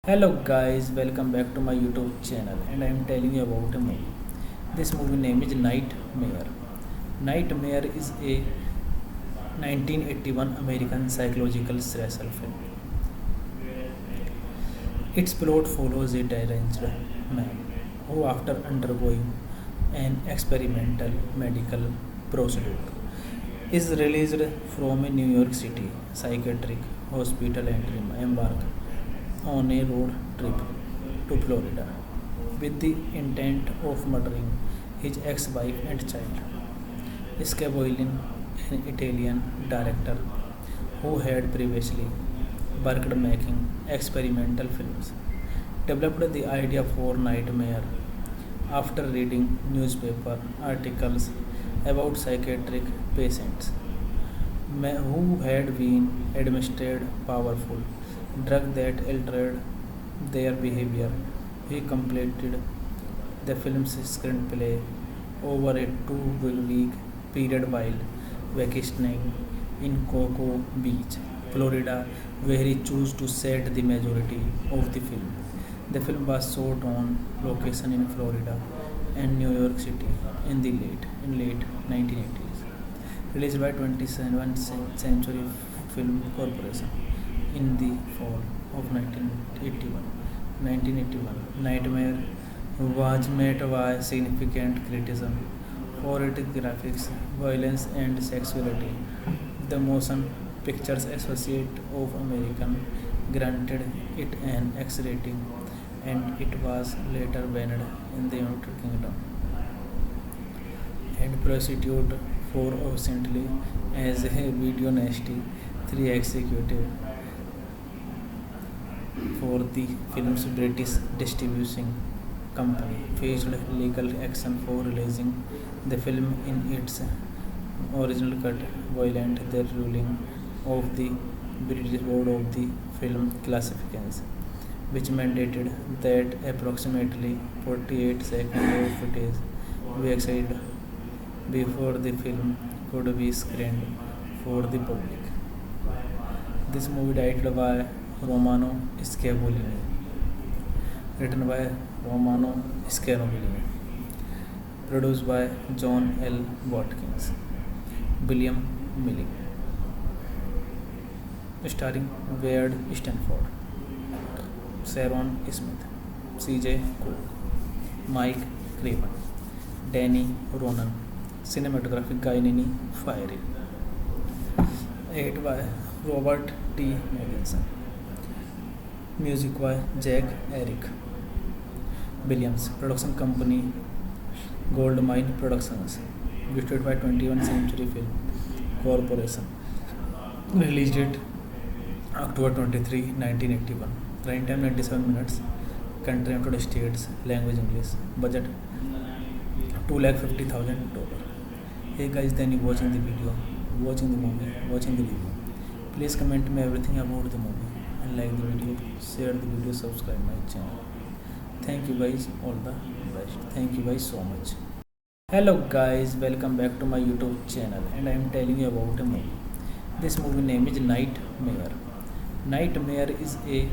Hello guys, welcome back to my YouTube channel and I am telling you about a movie. This movie name is Nightmare. Nightmare is a 1981 American psychological thriller film. Its plot follows a deranged man who, after undergoing an experimental medical procedure, is released from a New York City psychiatric hospital and embarked on a road trip to Florida with the intent of murdering his ex-wife and child. Scavolin, an Italian director who had previously worked making experimental films, developed the idea for Nightmare after reading newspaper articles about psychiatric patients who had been administered powerful drug that altered their behavior. He completed the film's screenplay over a 2 week period while vacationing in Cocoa Beach, Florida, where he chose to set the majority of the film. The film was shot on location in Florida and New York City in late 1980s. Released by 27th Century Film Corporation in the fall of 1981. Nightmare was met by significant criticism for its graphics, violence, and sexuality. The Motion Pictures Associate of America granted it an X rating, and it was later banned in the United Kingdom and prosecuted for recently as a video nasty 3 executive for the film's British distributing company faced legal action for releasing the film in its original cut, violent the ruling of the British Board of the Film Classifications, which mandated that approximately 48 seconds of footage be exhibited before the film could be screened for the public. This movie directed by Romano Scavolini, written by Romano Scavolini, produced by John L. Watkins, William Milling, starring Wade Stanford, Sharon Smith, C.J. Cook, Mike Craven, Danny Ronan, cinematography Guy Fieri, 8 by Robert T. Magginson, music by Jack Eric Williams, production company Goldmine Productions, distributed by 21st Century Film Corporation, release date October 23, 1981, running time 97 minutes, country United States, language English, budget $250,000. Hey guys, then you watching the video, watching the movie, watching the review. Please comment me everything about the movie and like the video, share the video, subscribe my channel. Thank you guys, all the best. Thank you guys so much. Hello guys, welcome back to my YouTube channel and I am telling you about a movie. This movie name is Nightmare. Nightmare is a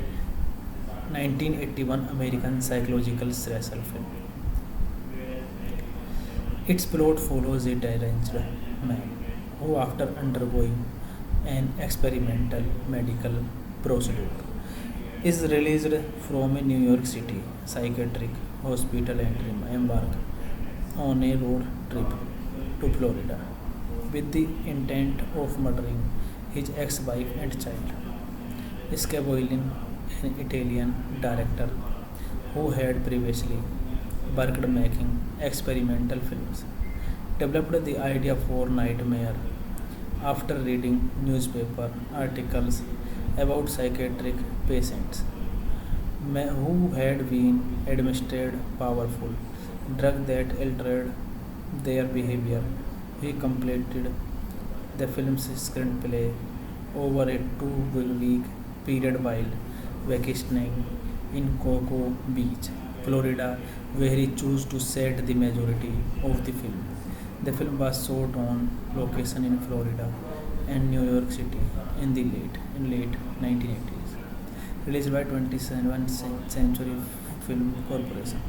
1981 American psychological slasher film. Its plot follows a deranged man who, after undergoing an experimental medical procedure, is released from a New York City psychiatric hospital and embarks on a road trip to Florida with the intent of murdering his ex-wife and child. Scavolin, an Italian director who had previously worked making experimental films, developed the idea for Nightmare after reading newspaper articles about psychiatric patients who had been administered powerful drug that altered their behavior. He completed the film's screenplay over a 2-week period while vacationing in Cocoa Beach, Florida, where he chose to set the majority of the film. The film was shot on location in Florida and New York City in late 1980s. Released by 27th Century Film Corporation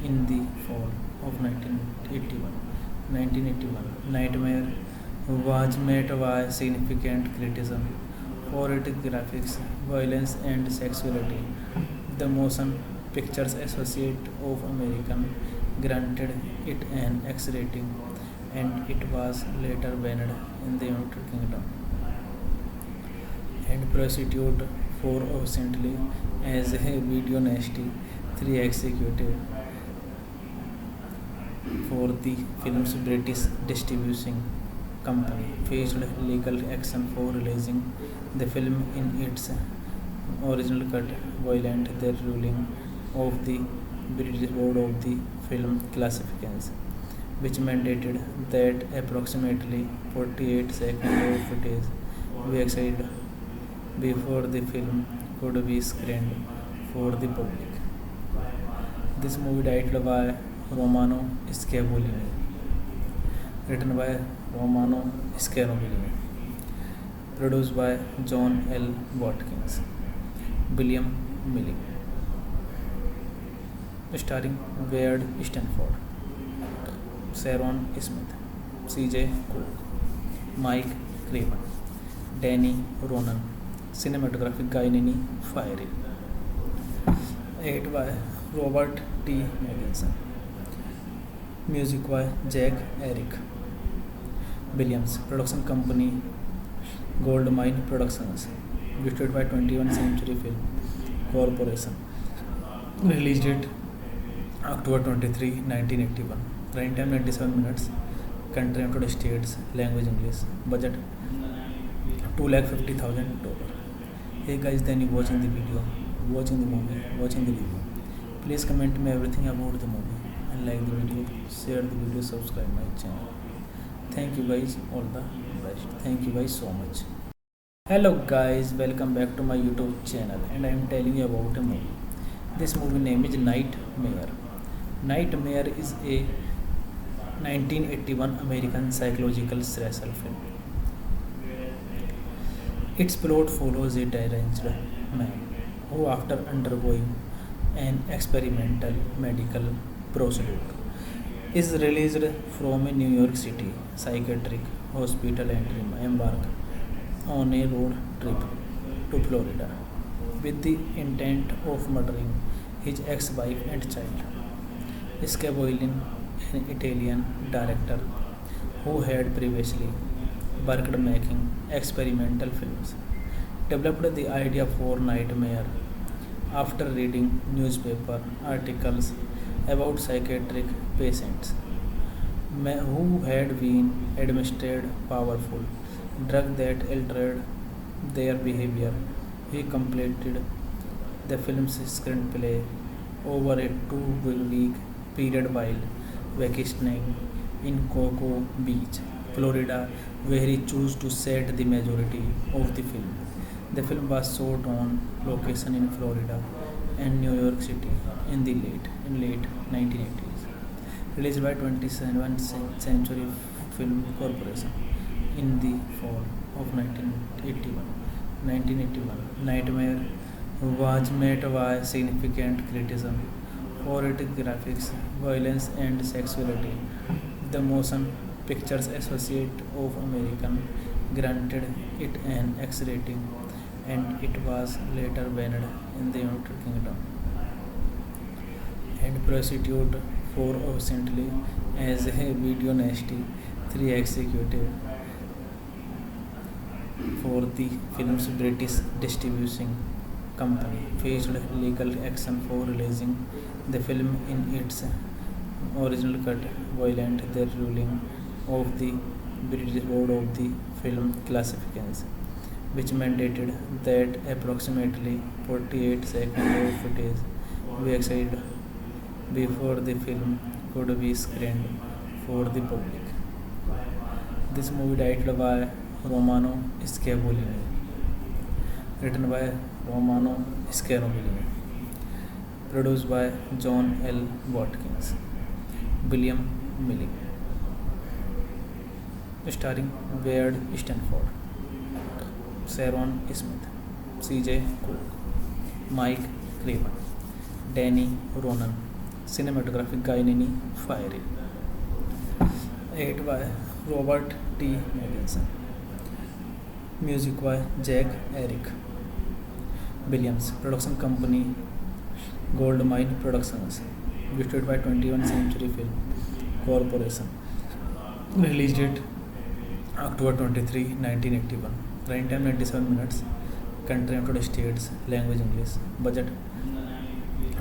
in the fall of 1981, Nightmare was met by significant criticism for its graphics, violence, and sexuality. The Motion Pictures Association of America granted it an X rating, and it was later banned in the United Kingdom and prosecuted for recently as a Video Nasty 3 executive for the film's British distribution company faced legal action for releasing the film in its original cut, violent the ruling of the British Board of the Film Classifications, which mandated that approximately 48 seconds of footage be excited before the film could be screened for the public. This movie directed by Romano Scavolini, written by Romano Scavolini, produced by John L. Watkins, William Milling, starring Wade Stanford, Sharon Smith, C.J. Cook, Mike Craven, Danny Ronan, cinematography Guy Fieri, 8 by Robert T. Magginson, music by Jack Eric Williams, production company Goldmine Productions, distributed by 21st Century Film Corporation, release date October 23, 1981, running time 97 minutes, country United States, language English, budget $250,000. Hey guys, then you watching the video, watching the movie, watching the review. Please comment me everything about the movie and like the video, share the video, subscribe my channel. Thank you guys, all the best. Thank you guys so much. Hello guys, welcome back to my YouTube channel and I am telling you about a movie. This movie name is Nightmare. Nightmare is a 1981 American psychological slasher film. Its plot follows a deranged man who, after undergoing an experimental medical procedure, is released from a New York City psychiatric hospital and embarks on a road trip to Florida with the intent of murdering his ex-wife and child. Scavolin, an Italian director who had previously worked making experimental films, developed the idea for Nightmare after reading newspaper articles about psychiatric patients who had been administered powerful drug that altered their behavior. He completed the film's screenplay over a 2 week period while vacationing in Cocoa Beach, Florida, where he chose to set the majority of the film. The film was shot on location in Florida and New York City in late 1980s. Released by 27th Century Film Corporation in the fall of 1981. Nightmare was met by significant criticism for its graphics, violence, and sexuality. The Motion Pictures Association of America granted it an X rating, and it was later banned in the United Kingdom and prosecuted for recently as a video nasty 3 executive for the film's British distributing company faced legal action for releasing the film in its original cut, violent the ruling of the British Board of the Film Classifications, which mandated that approximately 48 seconds of footage be excited before the film could be screened for the public. This movie directed by Romano Scavolini, written by Romano Scavolini, produced by John L. Watkins, William Milling, starring Wade Stanford, Sharon Smith, C.J. Cook, Mike Craven, Danny Ronan, cinematography Guy Fieri, edited by Robert T. Magnuson, music by Jack Eric Williams, production company Goldmine Productions, distributed by 21st Century Film Corporation, release date October 23, 1981, running time 97 minutes, country United States, language English, budget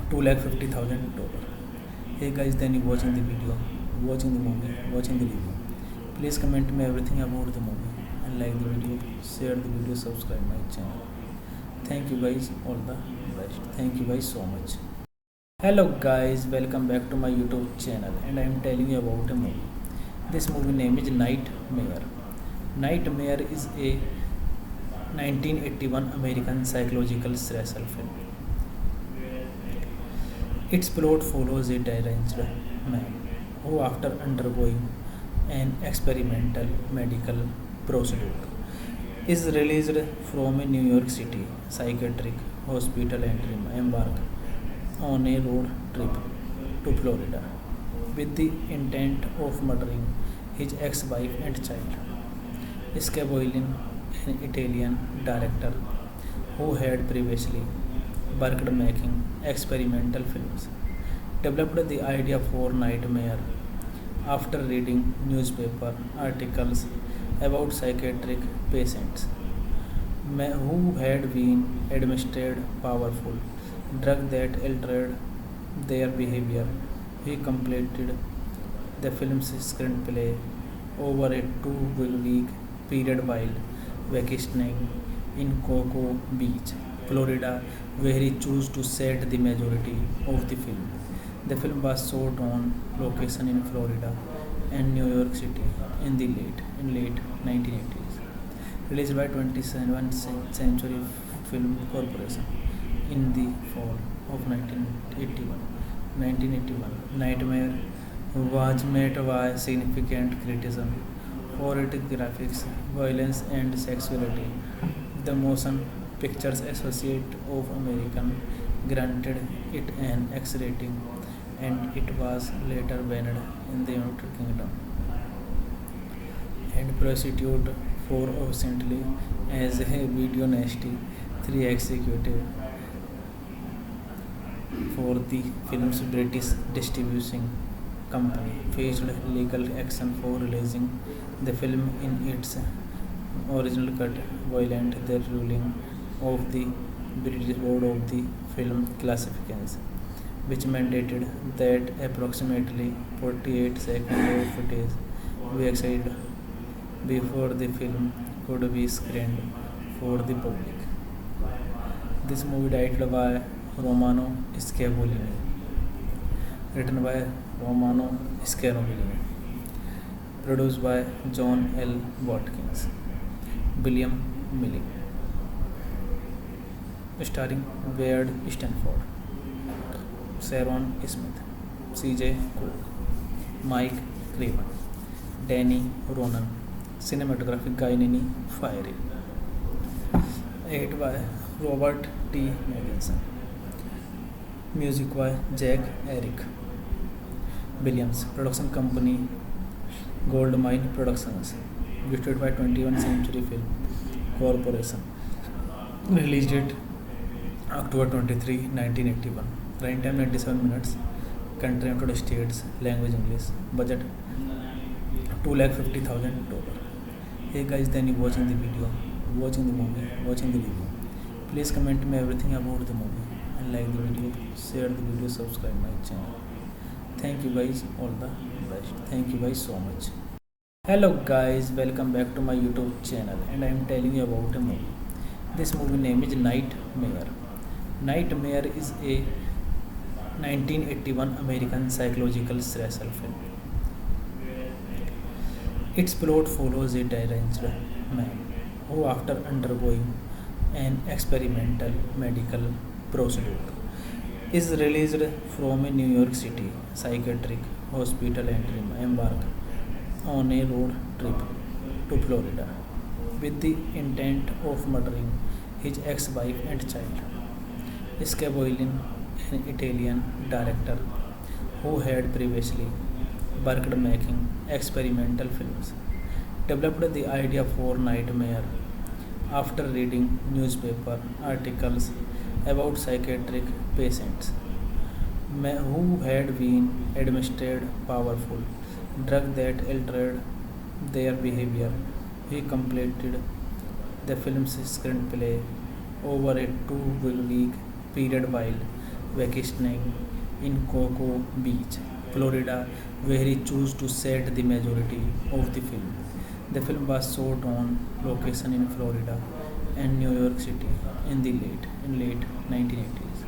$250,000. Hey guys, then you watching the video, watching the movie, watching the review. Please comment me everything about the movie and like the video, share the video, subscribe my channel. Thank you guys, all the best. Thank you guys so much. Hello guys, welcome back to my YouTube channel, and I am telling you about a movie. This movie name is Nightmare. Nightmare is a 1981 American psychological slasher film. Its plot follows a deranged man who, after undergoing an experimental medical procedure, is released from a New York City psychiatric hospital and embark on a road trip to Florida with the intent of murdering his ex-wife and child. Scavolin, an Italian director who had previously worked making experimental films, developed the idea for Nightmare after reading newspaper articles about psychiatric patients who had been administered powerful drug that altered their behavior. He completed the film's screenplay over a 2 week period while vacationing in Cocoa Beach, Florida, where he chose to set the majority of the film. The film was shot on location in Florida and New York City in late 1980s. Released by 27th Century Film Corporation in the fall of 1981. Nightmare was met by significant criticism for its graphics, violence, and sexuality. The Motion Pictures Association of America granted it an X rating, and it was later banned in the United Kingdom and prosecuted for recently as a video nasty 3 executive for the film's British distributing company faced legal action for releasing the film in its original cut, violent the ruling of the British Board of the Film Classifications, which mandated that approximately 48 seconds of footage be excited before the film could be screened for the public. This movie directed by Romano Scavolini, written by Romano Scavolini, produced by John L. Watkins, William Milling, starring Wade Stanford, Sharon Smith, C.J. Cook, Mike Craven, Danny Ronan, cinematography Guy Fieri, edited by Robert T. Magginson, music by Jack Eric Williams, production company Goldmine Productions, distributed by 21st Century Film Corporation, released date October 23, 1981, running time 97 minutes, country United States, language English, budget $250,000. Hey guys, then you watching the video, watching the movie, watching the review. Please comment me everything about the movie and like the video, share the video, subscribe my channel. Thank you guys, all the best. Thank you guys so much. Hello guys, welcome back to my YouTube channel, and I am telling you about a movie. This movie name is Nightmare. Nightmare is a 1981 American psychological slasher film. Its plot follows a deranged man who, after undergoing an experimental medical procedure, is released from a New York City psychiatric hospital and embark on a road trip to Florida with the intent of murdering his ex-wife and child. Scavolini, an Italian director who had previously worked making experimental films, developed the idea for Nightmare after reading newspaper articles about psychiatric patients who had been administered powerful drug that altered their behavior. He completed the film's screenplay over a 2-week period while vacationing in Cocoa Beach, Florida, where he chose to set the majority of the film. The film was shot on location in Florida and New York City in late 1980s.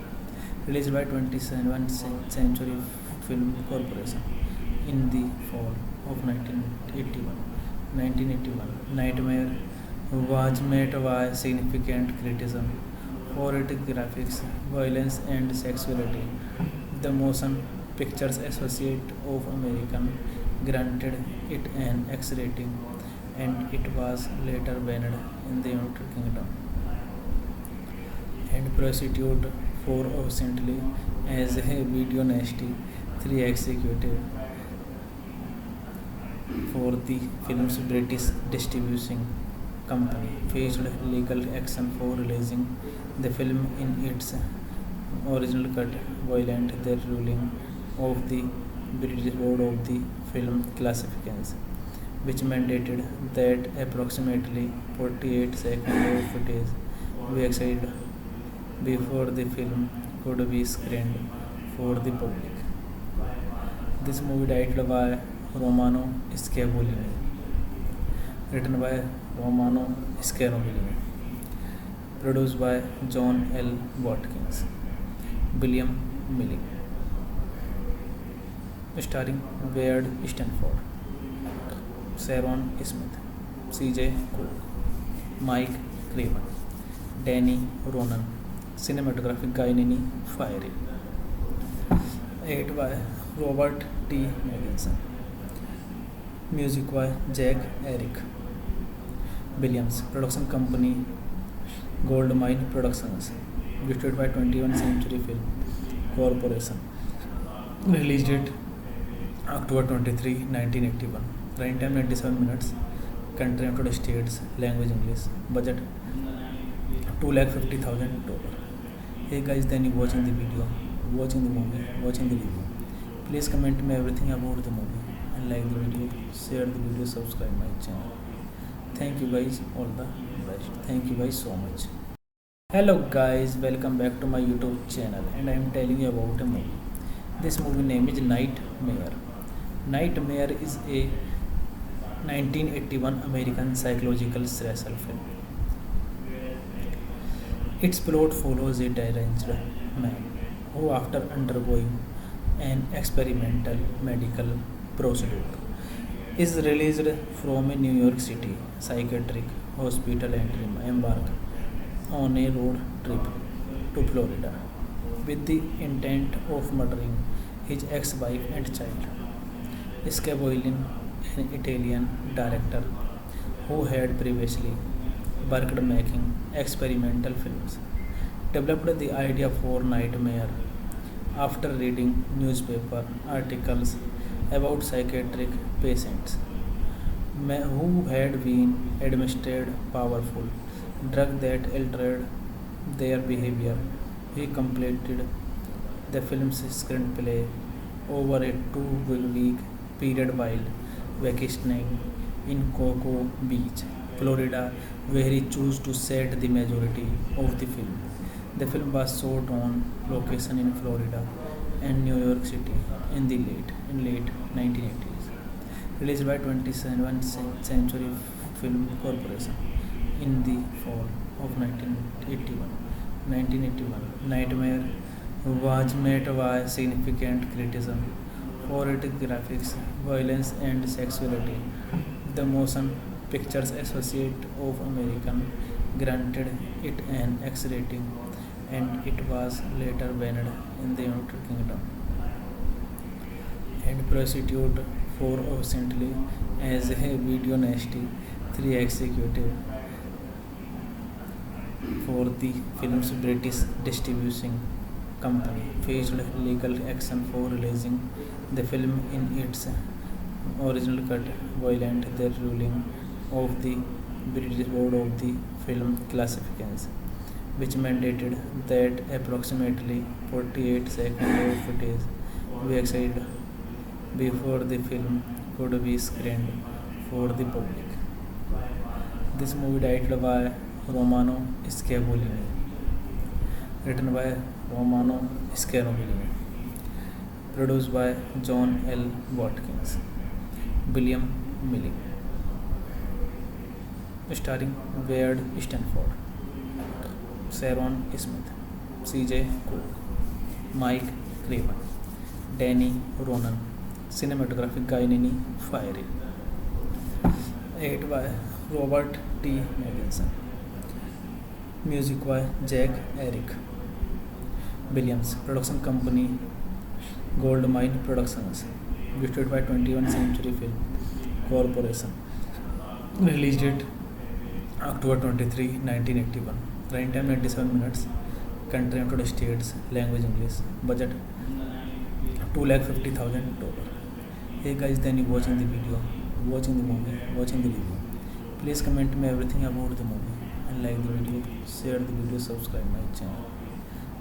Released by 27th Century Film Corporation in the fall of 1981. Nightmare was met by significant criticism for its graphics, violence, and sexuality. The Motion Pictures Association of America granted it an X rating, and it was later banned in the United Kingdom and prosecuted for obscenity as a video nasty 3 executive for the film's British distributing company faced legal action for releasing the film in its original cut, violent the ruling of the British Board of the Film Classifications, which mandated that approximately 48 seconds of footage be excited before the film could be screened for the public. This movie directed by Romano Scavolini, written by Romano Scavolini, produced by John L. Watkins, William Milling, starring Wade Stanford, Sharon Smith, C.J. Cook, Mike Craven, Danny Ronan, cinematography Guy Fieri, edited by Robert T. Magginson, music by Jack Eric Williams, production company Goldmine Productions, distributed by 21st Century Film Corporation, released date October 23, 1981, running time 97 minutes, country United States, language English, budget $250,000. Hey guys, then you watching the video, watching the movie, watching the review. Please comment me everything about the movie and like the video, share the video, subscribe my channel. Thank you guys, all the best. Thank you guys so much. Hello guys, welcome back to my YouTube channel and I am telling you about a movie. This movie name is Nightmare. Nightmare is a 1981 American psychological slasher film. Its plot follows a deranged man who, after undergoing an experimental medical procedure, is released from a New York City psychiatric hospital and embarked on a road trip to Florida with the intent of murdering his ex-wife and child. Scavolin, an Italian director who had previously worked making experimental films, developed the idea for Nightmare after reading newspaper articles about psychiatric patients who had been administered powerful drug that altered their behavior. He completed the film's screenplay over a 2-week period while vacationing in Cocoa Beach, Florida, where he chose to set the majority of the film. The film was shot on location in Florida and New York City in late 1980s. Released by 27th Century Film Corporation in the fall of 1981. Nightmare was met by significant criticism for its graphics, violence, and sexuality. The Motion Pictures Association of America granted it an X rating, and it was later banned in the United Kingdom and prosecuted for recently as a video nasty 3 executive for the film's British distributing company faced legal action for releasing the film in its original cut, violent the ruling of the British Board of the Film Classifications, which mandated that approximately 48 seconds of footage be excited before the film could be screened for the public. This movie directed by Romano Scavolini, written by Romano Scavolini, produced by John L. Watkins, William Milling, starring Wade Stanford, Sharon Smith, C.J. Cook, Mike Craven, Danny Ronan, cinematography Guy Fieri, edited by Robert T. Magginson, music by Jack Eric Williams, production company Goldmine Productions, distributed by 21st Century Film Corporation, released date October 23, 1981, running time 97 minutes, country United States, language English, budget $250,000. Hey guys, then you watching the video, watching the movie, watching the review. Please comment me everything about the movie and like the video, share the video, subscribe my channel.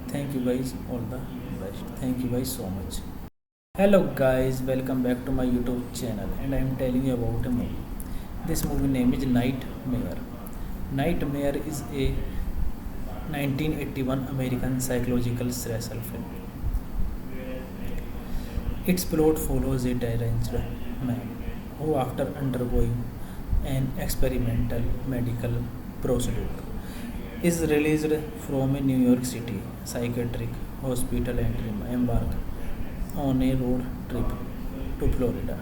Thank you guys, all the best. Thank you guys so much. Hello guys, welcome back to my YouTube channel and I am telling you about a movie. This movie name is Nightmare. Nightmare is a 1981 American psychological slasher film. Its plot follows a deranged man who, after undergoing an experimental medical procedure, is released from a New York City psychiatric hospital and embarked on a road trip to Florida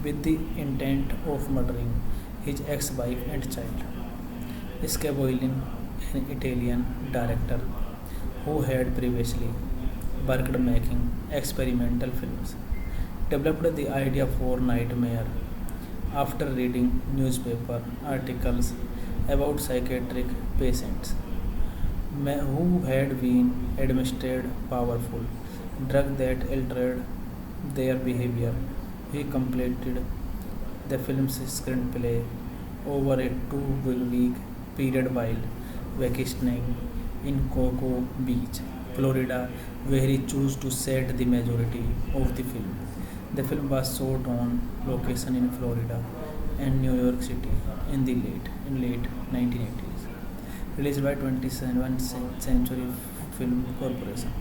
with the intent of murdering his ex-wife and child. Scavolin, an Italian director who had previously worked making experimental films, developed the idea for Nightmare after reading newspaper articles about psychiatric patients who had been administered powerful drug that altered their behavior. He completed the film's screenplay over a 2-week period while vacationing in Cocoa Beach, Florida, where he chose to set the majority of the film. The film was shot on location in Florida and New York City in late 1980s. Released by 21st Century Film Corporation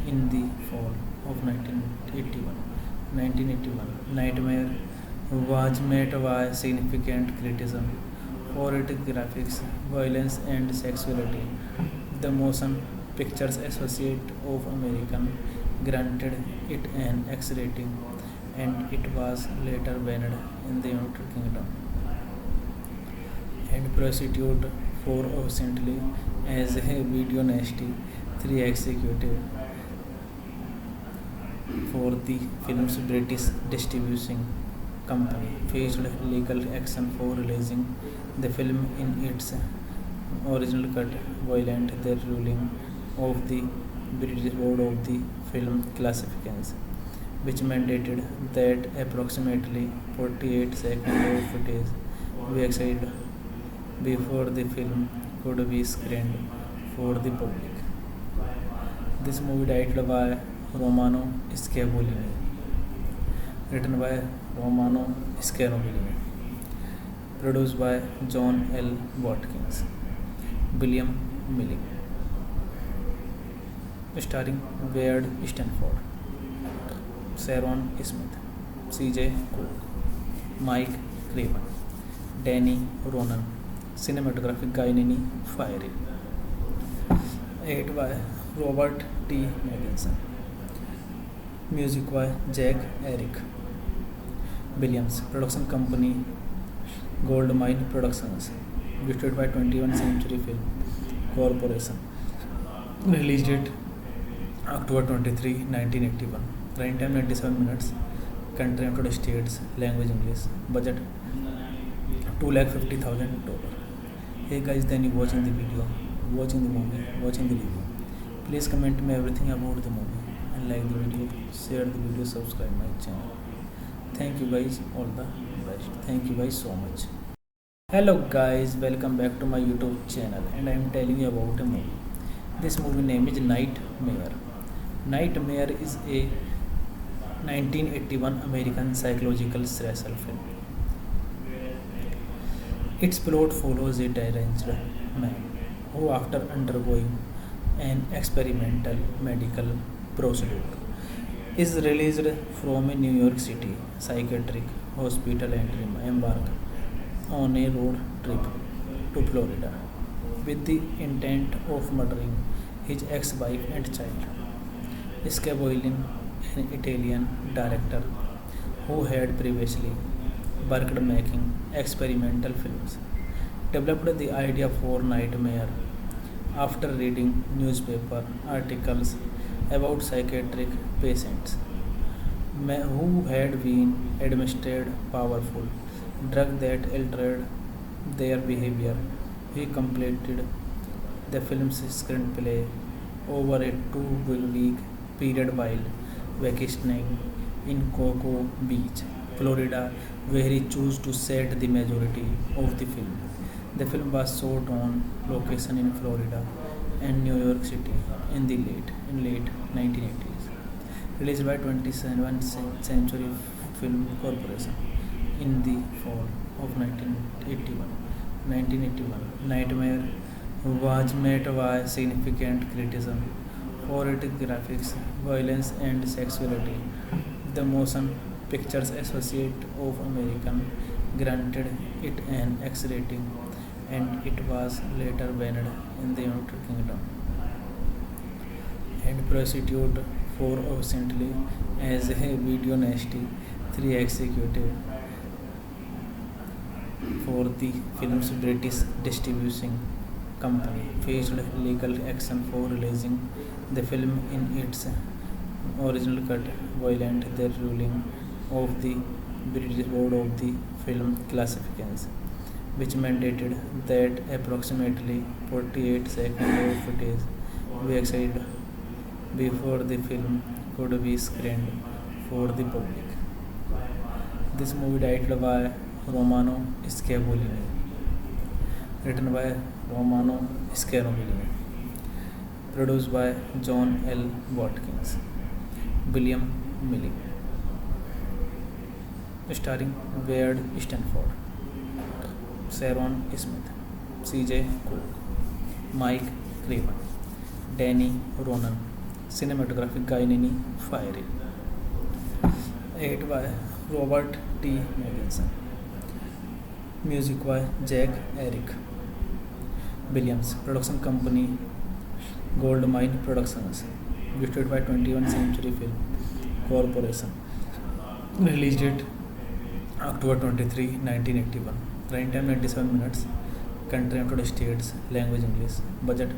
in the fall of 1981. Nightmare was met by significant criticism for its graphics, violence, and sexuality. The Motion Pictures Association of America granted it an X rating, and it was later banned in the United Kingdom and prosecuted for recently as a video nasty 3 executive for the film's British distribution company faced legal action for releasing the film in its original cut, violent the ruling of the British Board of the Film Classifications, which mandated that approximately 48 seconds of footage be excited before the film could be screened for the public. This movie directed by Romano Scavolini, written by Romano Scavolini, produced by John L. Watkins, William Milling, starring Wade Stanford, Sharon Smith, C.J. Cook, Mike Craven, Danny Ronan, cinematography Guy Fieri, edited by Robert T. Madison, music by Jack Eric Williams, production company Goldmine Productions, distributed by 21st Century Film Corporation, released date October 23, 1981, runtime 97 minutes, country United States, language English, budget $250,000. Hey guys, then you watching the video, watching the movie, watching the review. Please comment me everything about the movie and like the video, share the video, subscribe my channel. Thank you guys, all the best. Thank you guys so much. Hello guys, welcome back to my YouTube channel, and I am telling you about a movie. This movie name is Nightmare. Nightmare is a 1981 American psychological slasher film. Its plot follows a deranged man who, after undergoing an experimental medical procedure, is released from a New York City psychiatric hospital and embarked on a road trip to Florida with the intent of murdering his ex-wife and child. Scavolin, an Italian director who had previously worked making experimental films, developed the idea for Nightmare after reading newspaper articles about psychiatric patients who had been administered powerful drug that altered their behavior. He completed the film's screenplay over a 2-week period while vacationing in Cocoa Beach, Florida, where he chose to set the majority of the film. The film was shot on location in Florida and New York City in late 1980s. Released by 21st Century Film Corporation in the fall of 1981. Nightmare was met by significant criticism for its graphics, violence, and sexuality. The Motion Pictures Association of America granted it an X rating, and it was later banned in the United Kingdom and prosecuted for recently as a video nasty 3 executive for the film's British distribution company faced legal action for releasing the film in its original cut, violent the ruling of the British Board of the Film Classifications, which mandated that approximately 48 seconds of footage be excited before the film could be screened for the public. This movie directed by Romano Scavolini, written by Romano Scavolini, Produced by John L. Watkins, William Milling, starring Wade Stanford, Sharon Smith, C.J. Cook, Mike Craven, Danny Ronan, cinematography Guy Fieri, edited by Robert T. Magginson, music by Jack Eric Williams, production company Goldmine Productions, distributed by 21st Century Film Corporation, release date October 23, 1981, running time 97 minutes, country United States, language English, budget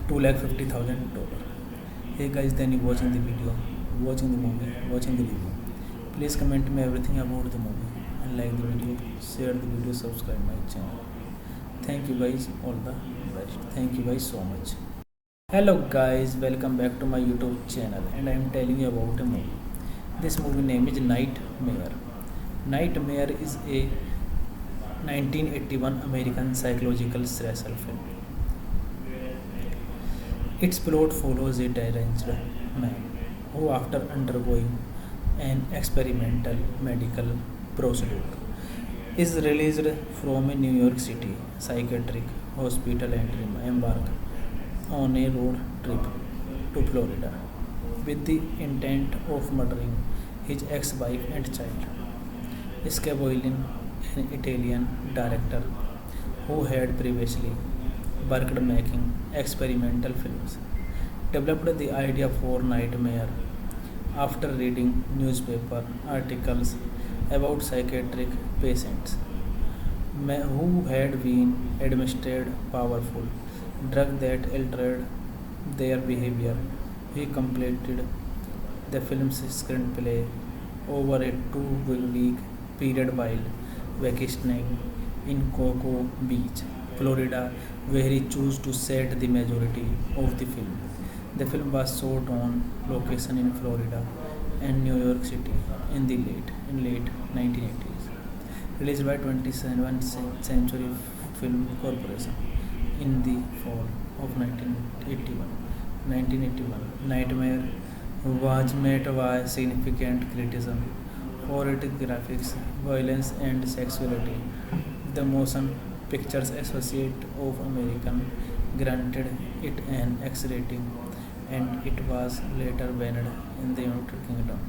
$250,000. Hey guys, then you watching the video, watching the movie, watching the review. Please comment me everything about the movie and like the video, share the video, subscribe my channel. Thank you guys, all the best. Thank you guys so much. Hello guys, welcome back to my YouTube channel, and I am telling you about a movie. This movie name is Nightmare. Nightmare is a 1981 American psychological slasher film. Its plot follows a deranged man who, after undergoing an experimental medical procedure, is released from a New York City psychiatric hospital and embark on a road trip to Florida with the intent of murdering his ex-wife and child. Scavolin, an Italian director who had previously worked making experimental films, developed the idea for Nightmare after reading newspaper articles about psychiatric patients who had been administered powerful drug that altered their behavior. He completed the film's screenplay over a 2-week period while vacationing in Cocoa Beach, Florida, where he chose to set the majority of the film. The film was shot on location in Florida and New York City in late 1980s. Released by 27th Century Film Corporation in the fall of 1981, Nightmare was met by significant criticism for its graphics, violence, and sexuality. The Motion Pictures Association of America granted it an X rating, and it was later banned in the United Kingdom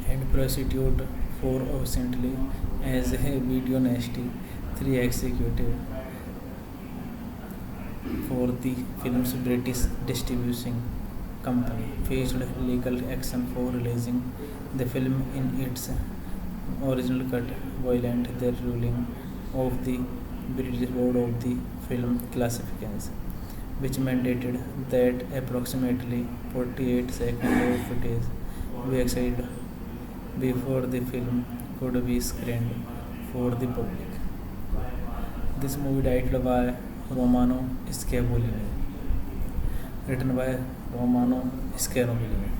and prosecuted for obscenely as a video nasty 3 executive for the film's British distribution company faced legal action for releasing the film in its original cut, violent the ruling of the British Board of the Film Classifications, which mandated that approximately 48 seconds of footage be excited before the film could be screened for the public. This movie directed by Romano Scavolini, written by Romano Scavolini,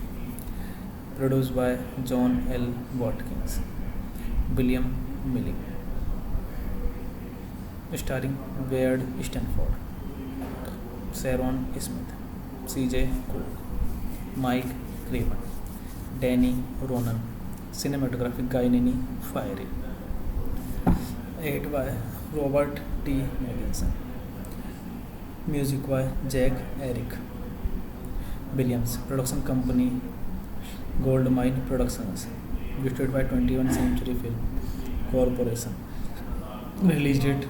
produced by John L. Watkins, William Milling, starring Wade Stanford, Sharon Smith, C.J. Cook, Mike Craven, Danny Ronan, cinematography Guy Fieri, edited by Robert T. Magginson, music by Jack Eric Williams, production company Goldmine Productions, distributed by 21st Century Film Corporation, release date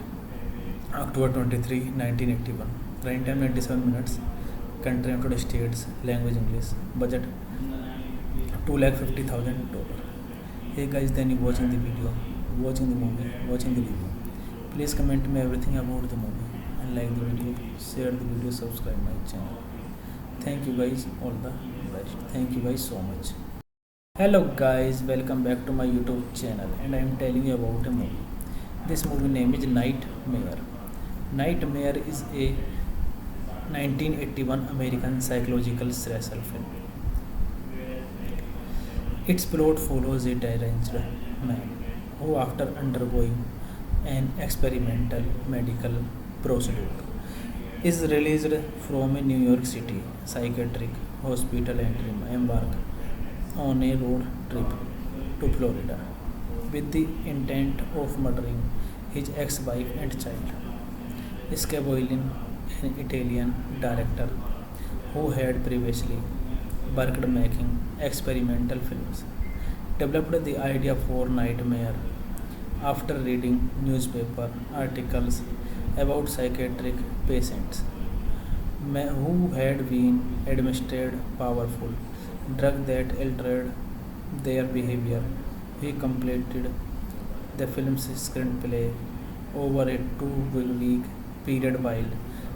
October 23, 1981, running time 97 minutes, country United States, language English, budget $250,000. Hey guys, then you watching the video, watching the movie, watching the review. Please comment me everything about the movie and like the video, share the video, subscribe my channel. Thank you guys, all the best. Thank you guys so much. Hello guys, welcome back to my YouTube channel, and I am telling you about a movie. This movie name is Nightmare. Nightmare is a 1981 American psychological slasher film. Its plot follows a deranged man who, after undergoing an experimental medical procedure, is released from a New York City psychiatric hospital and embark on a road trip to Florida with the intent of murdering his ex-wife and child. Scavolin, an Italian director who had previously worked making experimental films, developed the idea for Nightmare after reading newspaper articles about psychiatric patients who had been administered powerful drug that altered their behavior. He completed the film's screenplay over a 2 week period while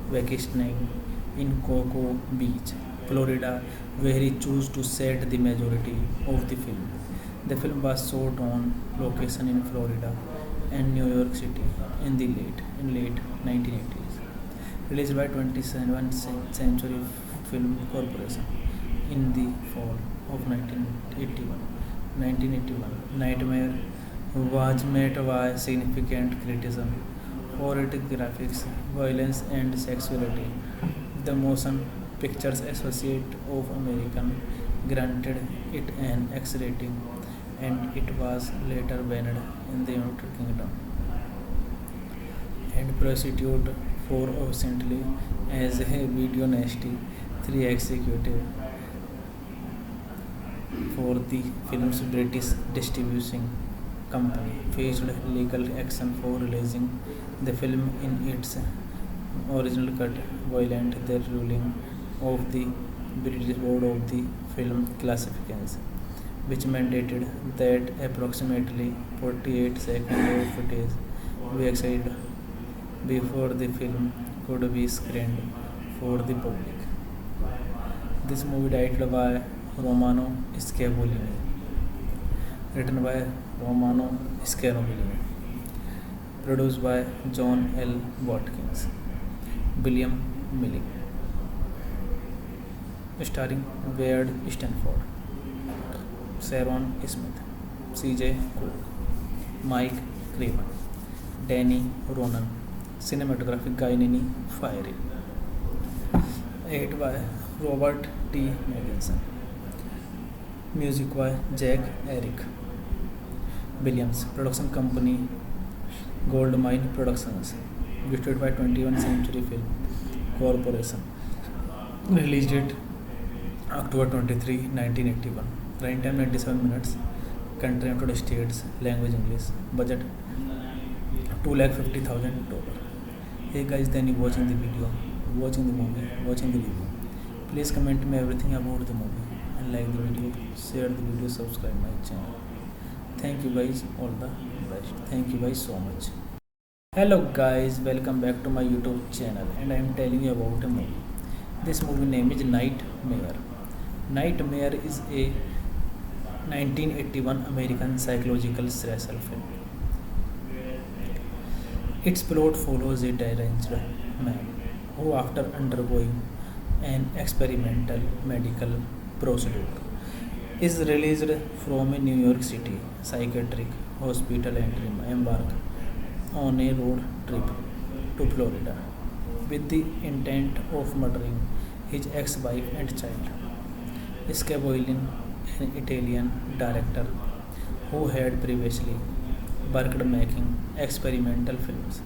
vacationing in Cocoa Beach, Florida, where he chose to set the majority of the film. The film was shot on location in Florida and New York City in late 1980s. Released by 21st Century Film Corporation in the fall of 1981. Nightmare was met by significant criticism for its graphics, violence, and sexuality. The Motion Pictures Association of America granted it an X rating, and it was later banned in the United Kingdom and prosecuted for recently as a video nasty 3 executive for the film's British distributing company faced legal action for releasing the film in its original cut, violent the ruling of the British Board of the Film Classifications, which mandated that approximately 48 seconds of footage be excited before the film could be screened for the public. This movie directed by Romano Scavolini, written by Romano Scavolini, produced by John L. Watkins, William Milling, starring Wade Stanford, Sharon Smith, C.J. Cook, Mike Craven, Danny Ronan, cinematography Guy Fieri, edited by Robert T. Magnuson, music by Jack Eric Williams, production company Goldmine Productions, distributed by 21st Century Film Corporation, release date October 23, 1981, runtime 97 minutes, country United States, language English, budget $250,000. Hey guys, then you watching the video, watching the movie, watching the review. Please comment me everything about the movie and like the video, share the video, subscribe my channel. Thank you guys, all the best. Thank you guys so much. Hello guys, welcome back to my YouTube channel, and I am telling you about a movie. This movie name is Nightmare. Nightmare is a 1981 American psychological slasher film. Its plot follows a deranged man who, after undergoing an experimental medical procedure, is released from a New York City psychiatric hospital and embark on a road trip to Florida with the intent of murdering his ex-wife and child. Scavolin, an Italian director who had previously worked making experimental films,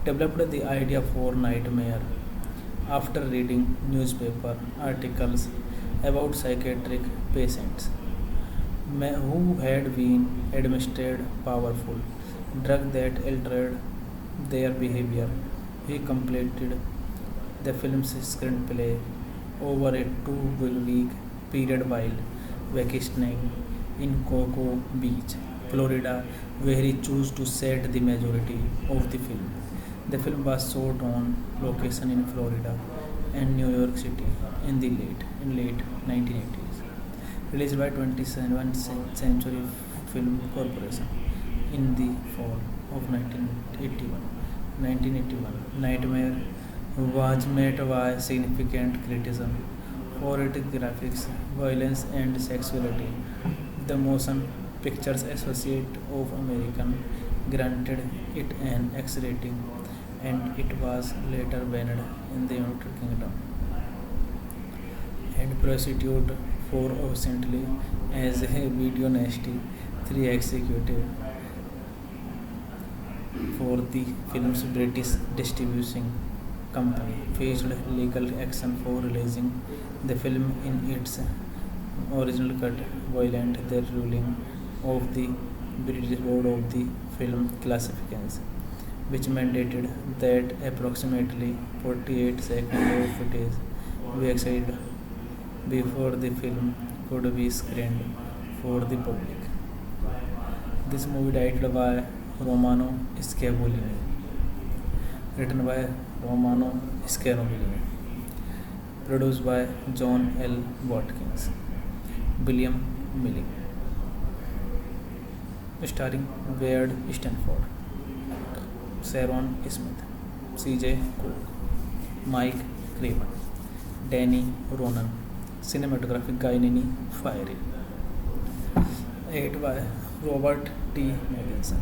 developed the idea for Nightmare after reading newspaper articles about psychiatric patients who had been administered powerful drug that altered their behavior. He completed the film's screenplay over a 2 week period while vacationing in Cocoa Beach, Florida, where he chose to set the majority of the film. The film was shot on location in Florida and New York City in late 1980s. Released by 27th Century Film Corporation in the fall of 1981. Nightmare was met by significant criticism for its graphics, violence, and sexuality. The Motion Pictures Association of America granted it an X rating, and it was later banned in the United Kingdom and prosecuted 4 recently as a video nasty 3 executive for the film's British distributing company faced legal action for releasing the film in its original cut, violent the ruling of the British Board of the Film Classifications, which mandated that approximately 48 seconds of footage be excited before the film could be screened for the public. This movie directed by Romano Scavolini, written by Romano Scavolini, produced by John L. Watkins, William Milling, starring Wade Stanford, Sharon Smith, C.J. Cook, Mike Craven, Danny Ronan, cinematography Guy Fieri, edited by Robert T. Magginson,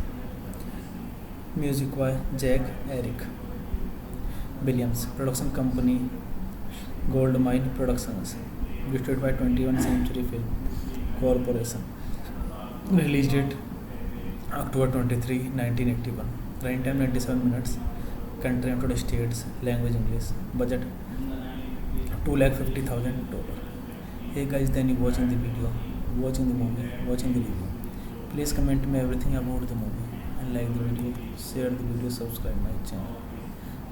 music by Jack Eric Williams, production company Goldmine Productions, distributed by 21st Century Film Corporation, released date October 23, 1981, running time 97 minutes, country United States, language English, budget $250,000. Hey guys, then you watching the video, watching the movie, watching the review. Please comment me everything about the movie and like the video, share the video, subscribe my channel.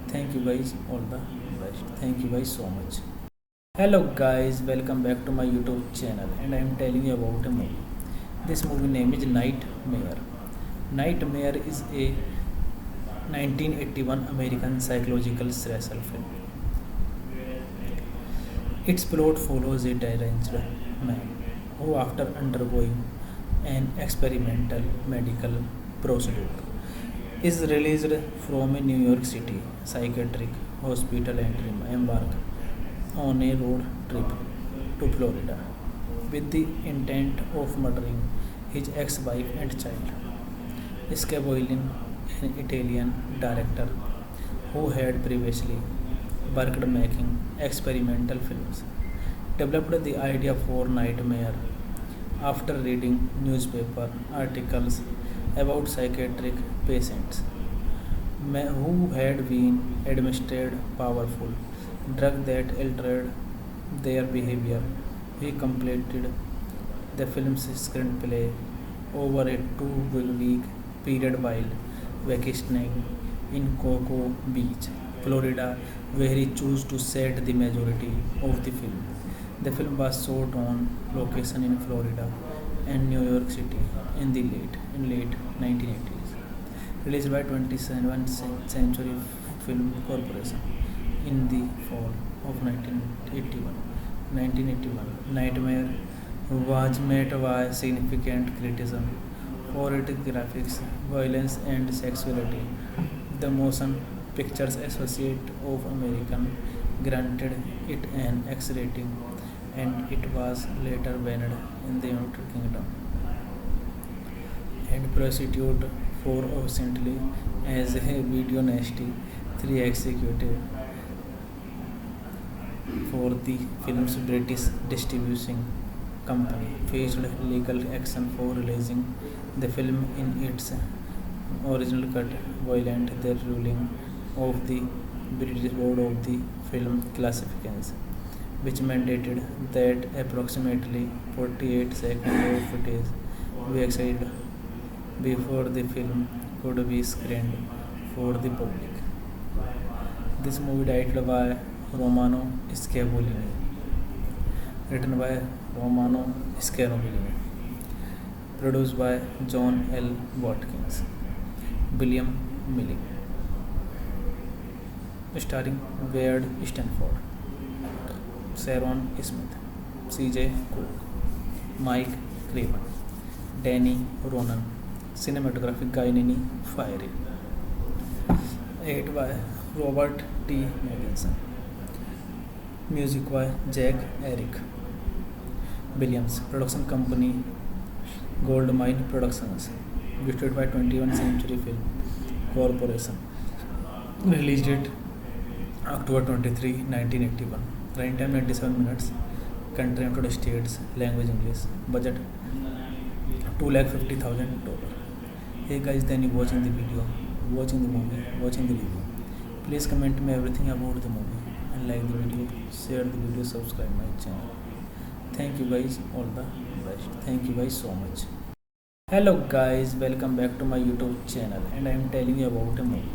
Thank you guys, all the best. Thank you guys so much. Hello guys, welcome back to my YouTube channel and I am telling you about a movie. This movie name is Nightmare. Nightmare is a 1981 American psychological slasher film. Its plot follows a deranged man who, after undergoing an experimental medical procedure, is released from a New York City psychiatric hospital and embarks on a road trip to Florida with the intent of murdering his ex-wife and child. Scavolini, an Italian director who had previously worked making experimental films, developed the idea for Nightmare after reading newspaper articles about psychiatric patients who had been administered powerful drug that altered their behavior. He completed the film's screenplay over a 2-week period while vacationing in Cocoa Beach, Florida, where he chose to set the majority of the film. The film was shot on location in Florida and New York City in late 1980s. Released by 27th Century Film Corporation in the fall of 1981. Nightmare was met by significant criticism for its graphics, violence, and sexuality. The Motion Pictures Association of America granted it an X rating, and it was later banned in the United Kingdom and prosecuted for recently as a video nasty 3 executive for the film's British distributing company faced legal action for releasing the film in its original cut, violent the ruling of the British Board of the Film Classifications, which mandated that approximately 48 seconds of footage be excited before the film could be screened for the public. This movie directed by Romano Scavolini, written by Romano Scavolini, produced by John L. Watkins, William Milling, starring Wade Stanford, Sharon Smith, C.J. Cook, Mike Craven, Danny Ronan, cinematography Guy Fieri, edited by Robert T. Magginson, music by Jack Eric Williams, production company Goldmine Productions, distributed by 21st Century Film Corporation, released date October 23, 1981. Runtime 97 minutes. Country United States. Language English. Budget $250,000. Hey guys, then you watching the video, watching the movie, watching the review. Please comment me everything about the movie and like the video, share the video, subscribe my channel. Thank you guys, all the best. Thank you guys so much. Hello guys, welcome back to my YouTube channel and I am telling you about a movie.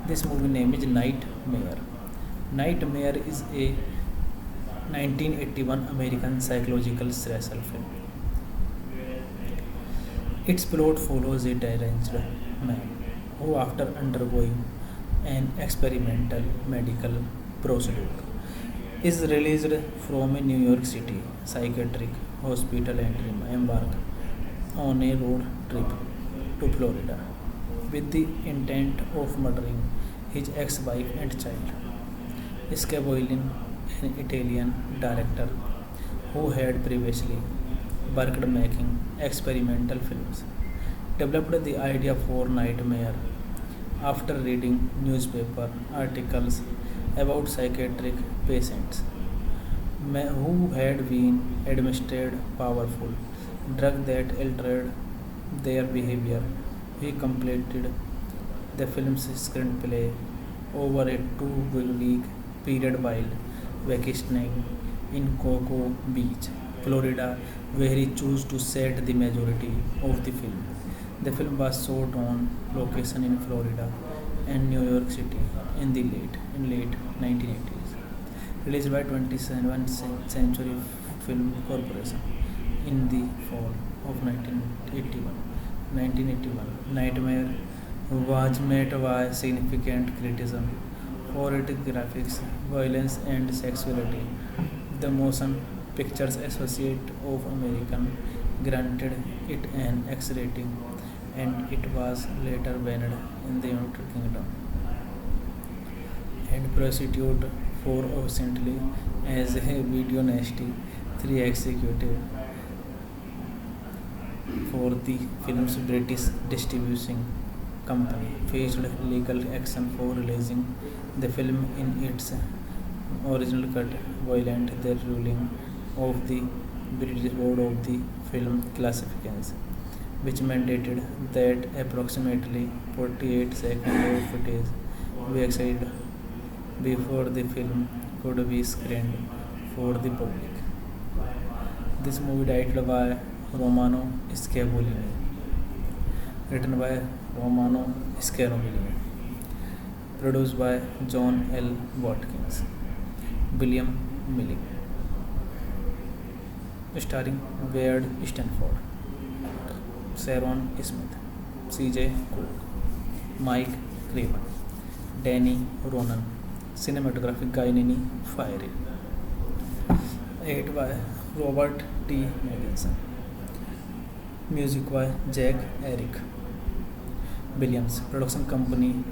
This movie name is Nightmare. Nightmare is a 1981 American psychological thriller film. Its plot follows a deranged man who, after undergoing an experimental medical procedure, is released from a New York City psychiatric hospital and embarked on a road trip to Florida with the intent of murdering his ex-wife and child. Scavolin, an Italian director who had previously worked making experimental films, developed the idea for Nightmare after reading newspaper articles about psychiatric patients who had been administered powerful drug that altered their behavior. He completed the film's screenplay over a 2-week period while vacationing in Cocoa Beach, Florida, where he chose to set the majority of the film. The film was shot on location in Florida and New York City in late 1980s. Released by 27th Century Film Corporation in the fall of 1981. Nightmare was met by significant criticism for its graphics, violence, and sexuality. The Motion Pictures Association of America granted it an X rating, and it was later banned in the United Kingdom and prosecuted for recently as a Video Nasty 3 executive for the film's British distributing company faced legal action for releasing the film in its original cut, violent the ruling of the British Board of the Film Classifications, which mandated that approximately 48 seconds of footage be excited before the film could be screened for the public. This movie directed by Romano Scavolini, written by Romano Scavolini, produced by John L. Watkins, William Milling, starring Wade Stanford, Sharon Smith, C.J. Cook, Mike Craven, Danny Ronan, cinematography Guy Fieri, edited by Robert T. Madison, music by Jack Eric Williams, production company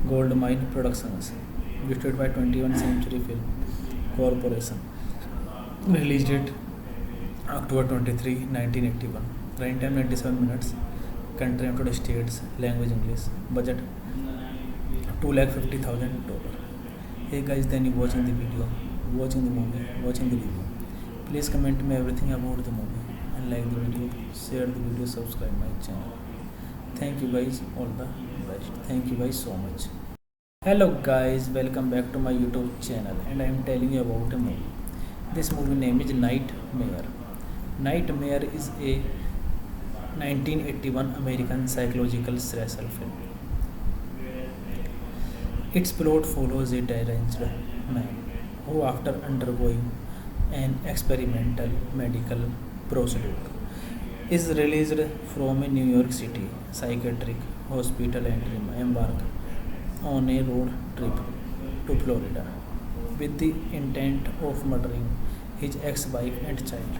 Goldmine Productions, distributed by 21st Century Film Corporation, released date October 23, 1981. Runtime 97 minutes. Country United States. Language English. Budget $250,000. Hey guys, then you watching the video, watching the movie, watching the review. Please comment me everything about the movie and like the video, share the video, subscribe my channel. Thank you guys, all the best. Thank you guys so much. Hello guys, welcome back to my YouTube channel and I am telling you about a movie. This movie name is Nightmare. Nightmare is a 1981 American psychological thriller film. Its plot follows a deranged man who, after undergoing an experimental medical procedure, is released from a New York City psychiatric hospital and embarked on a road trip to Florida with the intent of murdering his ex-wife and child.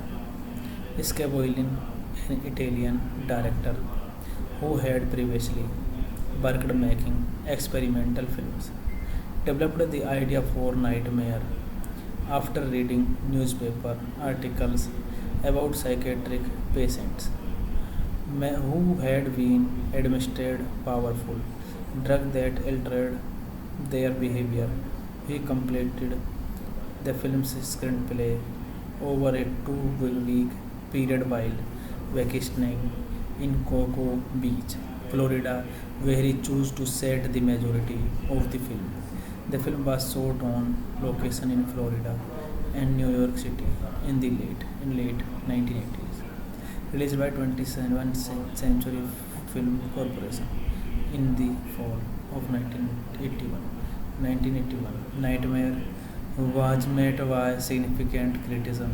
Scavolin, an Italian director who had previously worked making experimental films, developed the idea for Nightmare after reading newspaper articles about psychiatric patients who had been administered powerful drug that altered their behavior. He completed the film's screenplay over a 2 week period while vacationing in Cocoa Beach, Florida, where he chose to set the majority of the film. The film was shot on location in Florida and New York City in late 1980s. Released by 27th Century Film Corporation in the fall of 1981. Nightmare was met by significant criticism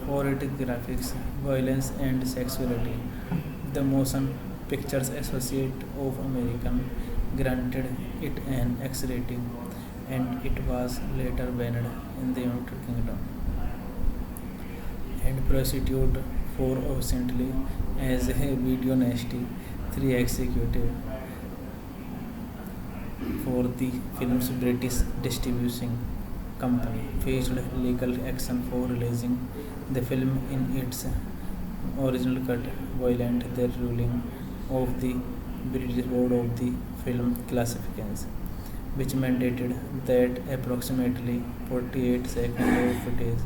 for its graphics, violence, and sexuality. The Motion Pictures Association of America granted it an X rating, and it was later banned in the United Kingdom and prosecuted for obscenely as a video nasty 3 executive for the film's British distributing company faced legal action for releasing the film in its original cut, violent the ruling of the British Board of the Film Classifications, which mandated that approximately 48 seconds of footage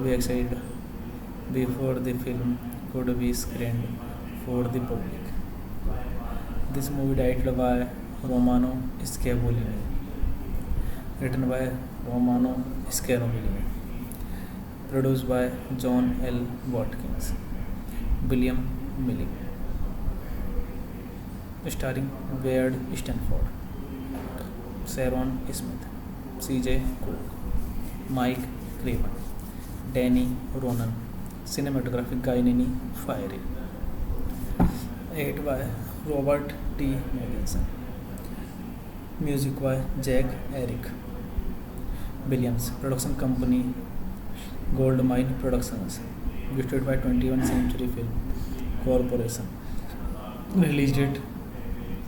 be excited before the film could be screened for the public. This movie directed by Romano Scavolini, written by Romano Scavolini, produced by John L. Watkins, William Milling, starring Wade Stanford, Sharon Smith, C.J. Cook, Mike Craven, Danny Ronan, cinematography Guy Fieri, edited by Robert T. Magnuson, music by Jack Eric Williams, production company Goldmine Productions, distributed by 21st Century Film Corporation, released date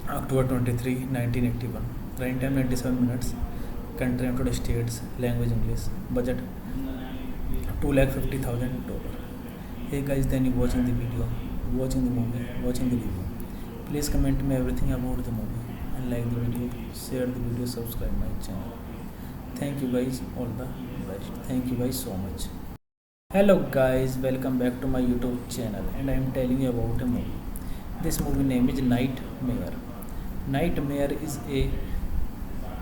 October 23, 1981, runtime 97 minutes, country United States, language English, budget $250,000. Hey guys, then you watching the video, watching the movie, watching the review. Please comment me everything about the movie and like the video, share the video, subscribe my channel. Thank you guys, all the best. Thank you guys so much. Hello guys, welcome back to my YouTube channel, and I am telling you about a movie. This movie name is Nightmare. Nightmare is a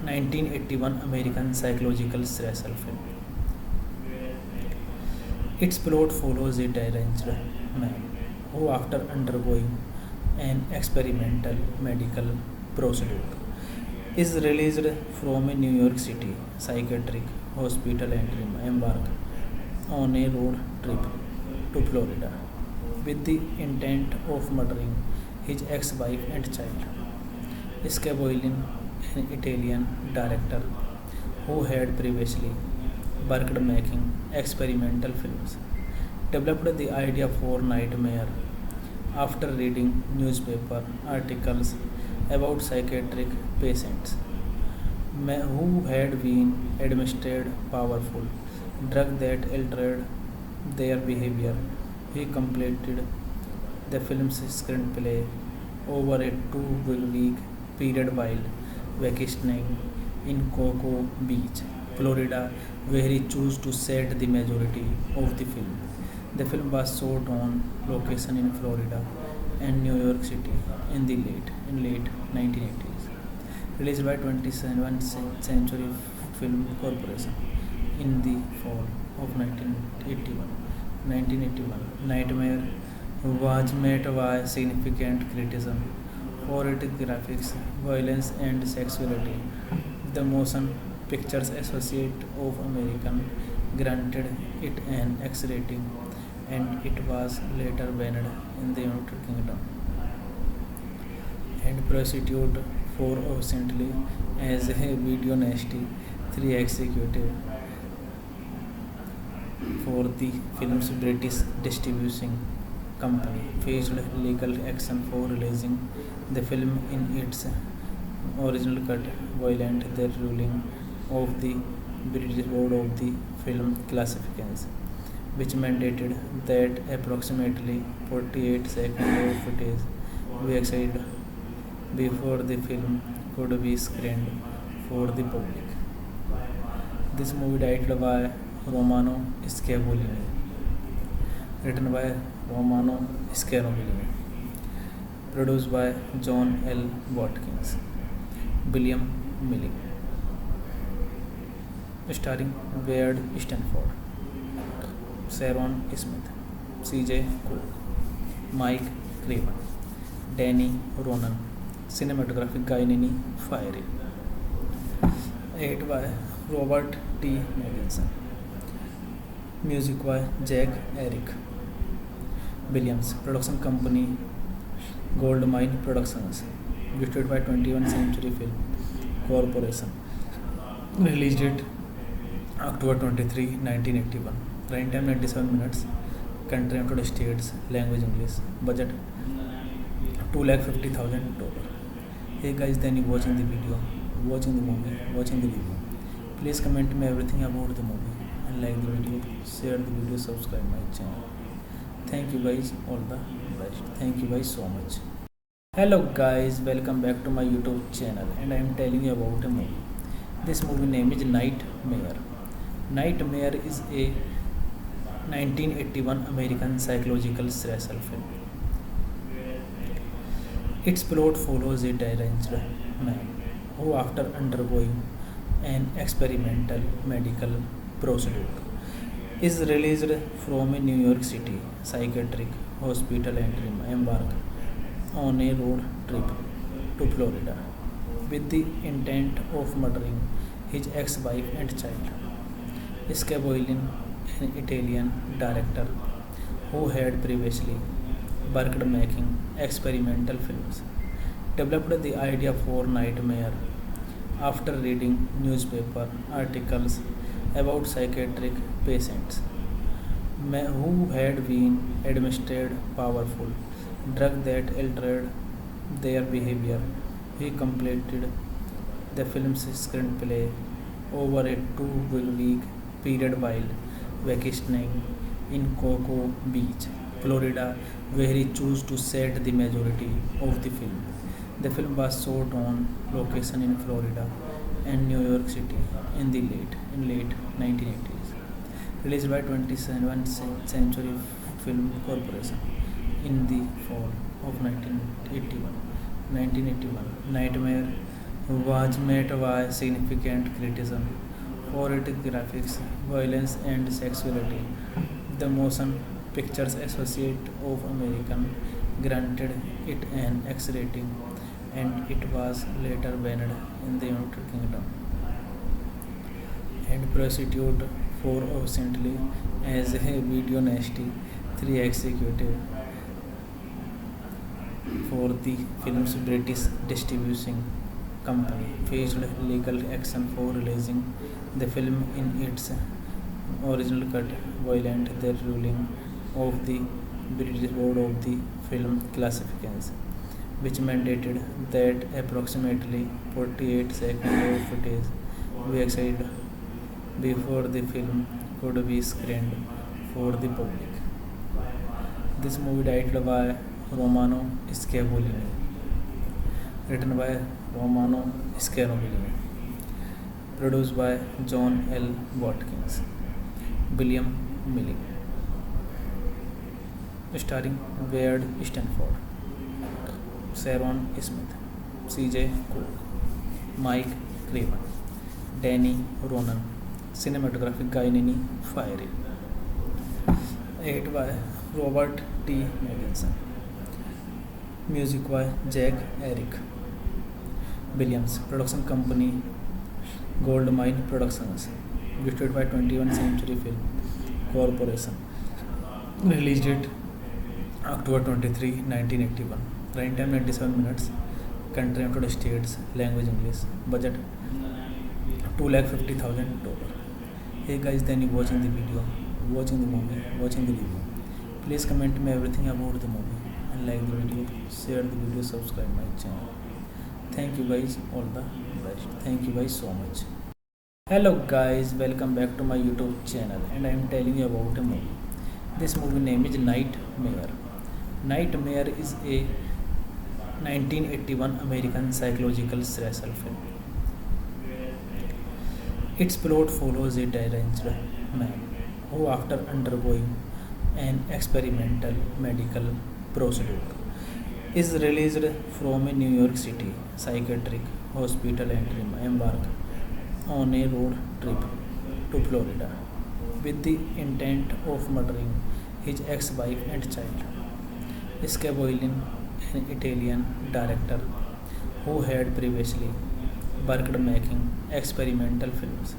1981 American psychological slasher film. Its plot follows a deranged man who, after undergoing an experimental medical procedure, is released from a New York City psychiatric hospital and embark on a road trip to Florida with the intent of murdering his ex-wife and child. Scavolin, an Italian director who had previously worked making experimental films, developed the idea for Nightmare after reading newspaper articles about psychiatric patients who had been administered powerful drug that altered their behavior. He completed the film's screenplay over a 2 week period while vacationing in Cocoa Beach, Florida, where he chose to set the majority of the film. The film was shot on location in Florida and New York City in late 1980s. Released by 27th Century Film Corporation in the fall of 1981. Nightmare was met by significant criticism for its graphics, violence, and sexuality. The Motion Pictures Association of America granted it an X rating, and it was later banned in the United Kingdom and prosecuted for obscenely as a video nasty 3 executive for the film's British distributing company faced legal action for releasing the film in its original cut, violent the ruling of the British Board of the Film Classifications, which mandated that approximately 48 seconds of footage be excited before the film could be screened for the public. This movie directed by Romano Scavolini, written by Romano Scavolini, produced by John L. Watkins, William Milling, starring Wade Stanford, Sharon Smith, C.J. Cook, Mike Craven, Danny Ronan, cinematography Guy Fieri, edited by Robert T. Magnuson, music by Jack Eric Williams, production company Goldmine Productions, distributed by 21st Century Film Corporation, release date October 23, 1981, runtime 97 minutes, country United States, language English, budget $250,000. Hey guys, then you watching the video, watching the movie, watching the review. Please comment me everything about the movie and like the video, share the video, subscribe my channel. Thank you guys, all the best. Thank you guys so much. Hello guys, welcome back to my YouTube channel and I am telling you about a movie. This movie name is Nightmare. Nightmare is a 1981 American psychological slasher film. Its plot follows a deranged man who, after undergoing an experimental medical procedure, is released from a New York City psychiatric hospital and embarks on a road trip to Florida with the intent of murdering his ex-wife and child. Scavolini, an Italian director who had previously worked making experimental films, developed the idea for Nightmare after reading newspaper articles about psychiatric patients who had been administered powerful drug that altered their behavior. He completed the film's screenplay over a 2-week period while vacationing in Cocoa Beach, Florida, where he chose to set the majority of the film. The film was shot on location in Florida and New York City in late 1980s. Released by 27th Century Film Corporation in the fall of 1981, Nightmare was met by significant criticism for its graphics, violence, and sexuality. The Motion Pictures Association of America granted it an X rating, and it was later banned in the United Kingdom and prosecuted for obscenely as a video nasty 3 executive for the film's British distributing company faced legal action for releasing the film in its original cut, violent the ruling of the British Board of the Film Classifications, which mandated that approximately 48 seconds of footage be excited before the film could be screened for the public. This movie directed by Romano Scavolini, written by Romano Scavolini, produced by John L. Watkins, William Milling, starring Wade Stanford, Sharon Smith, C.J. Cook, Mike Craven, Danny Ronan, cinematography Guy Fieri, edited by Robert T. Magnuson, music by Jack Eric Williams, production company Goldmine Productions, distributed by 21st Century Film Corporation, release date October 23, 1981, runtime 97 minutes, country United States, language English, budget $250,000. Hey guys, then you watching the video, watching the movie, watching the review. Please comment me everything about the movie and like the video, share the video, subscribe my channel. Thank you guys, all the best. Thank you guys so much. Hello guys, welcome back to my YouTube channel and I am telling you about a movie. This movie name is Nightmare. Nightmare is a 1981 American psychological slasher film. Its plot follows a deranged man who, after undergoing an experimental medical procedure, is released from a New York City psychiatric hospital and embarked on a road trip to Florida with the intent of murdering his ex-wife and child. Scavolin, an Italian director who had previously worked making experimental films,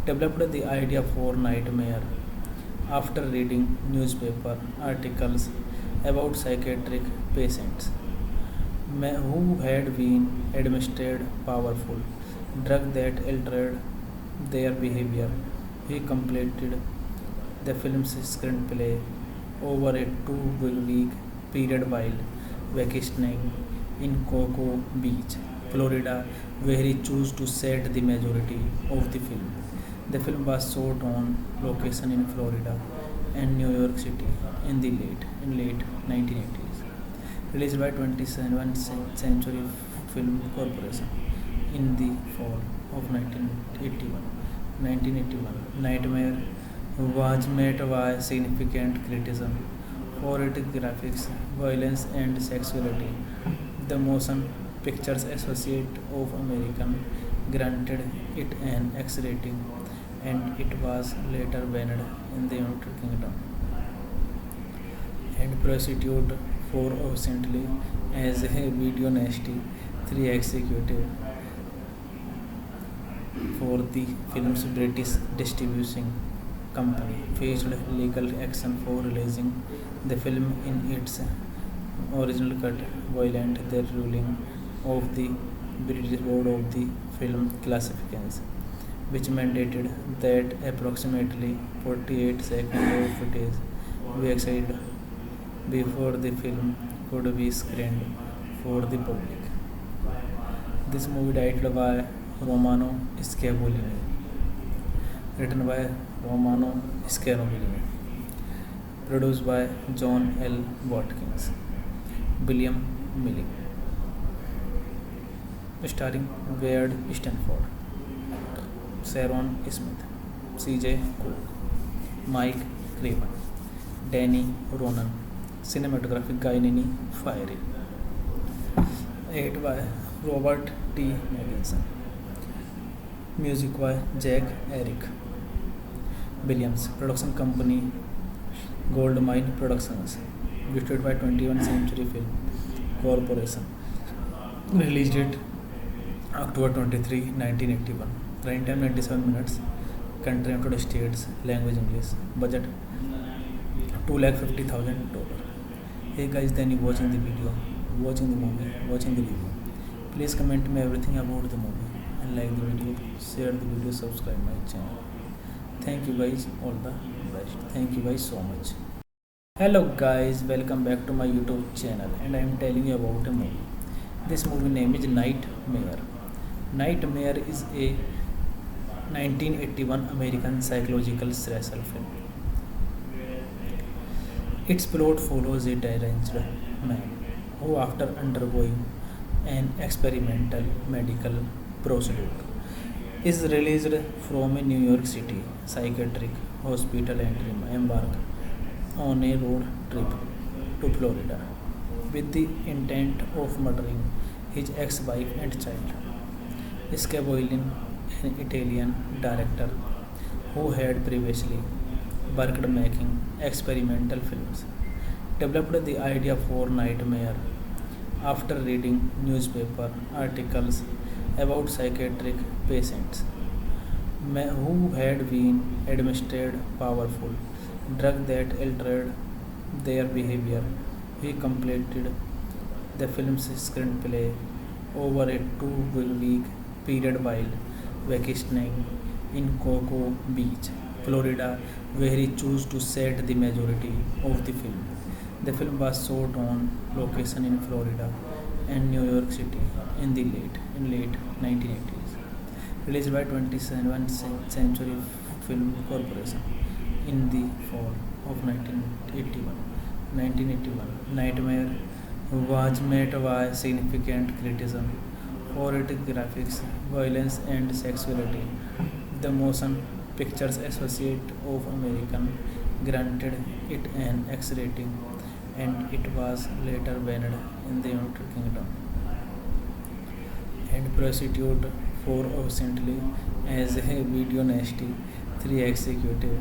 developed the idea for Nightmare after reading newspaper articles about psychiatric patients who had been administered powerful drug that altered their behavior. He completed the film's screenplay over a 2 week period while vacationing in Cocoa Beach, Florida, where he chose to set the majority of the film. The film was shot on location in Florida and New York City in late 1980s. Released by 27th Century Film Corporation in the fall of 1981. Nightmare was met by significant criticism for its graphics, violence, and sexuality. The Motion Pictures Association of America granted it an X rating, and it was later banned in the United Kingdom and prosecuted for obscenely as a video nasty 3 executive for the film's British distribution company faced legal action for releasing the film in its original cut, violent the ruling of the British Board of the Film Classifications, which mandated that approximately 48 seconds of footage be excited before the film could be screened for the public. This movie directed by Romano Scavolini, written by Romano Scavolini, produced by John L. Watkins, William Milling, starring Wade Stanford, Sharon Smith, C.J. Cook, Mike Craven, Danny Ronan, cinematography Guy Fieri, edited by Robert T. Magnuson, music by Jack Eric Williams, production company Goldmine Productions, distributed by 21st Century Film Corporation, released date October 23, 1981, runtime 97 minutes, country United States, language English, budget $250,000. Hey guys, then you watching the video, watching the movie, watching the review. Please comment me everything about the movie and like the video, share the video, subscribe my channel. Thank you guys, all the best. Thank you guys so much. Hello guys, welcome back to my YouTube channel, and I am telling you about a movie. This movie name is Nightmare. Nightmare is a 1981 American psychological slasher film. Its plot follows a deranged man who, after undergoing an experimental medical procedure, is released from a New York City psychiatric hospital and embarked on a road trip to Florida with the intent of murdering his ex-wife and child. Scavolin, an Italian director who had previously worked making experimental films, developed the idea for Nightmare after reading newspaper articles about psychiatric patients who had been administered powerful drug that altered their behavior. He completed the film's screenplay over a 2 week period while vacationing in Cocoa Beach, Florida, where he chose to set the majority of the film. The film was shot on location in Florida and New York City in late 1980s. Released by 27th Century Film Corporation in the fall of 1981. Nightmare was met by significant criticism for its graphics, violence, and sexuality. The Motion Pictures Associate of America granted it an X rating, and it was later banned in the United Kingdom and prosecuted for recently as a video nasty 3 executive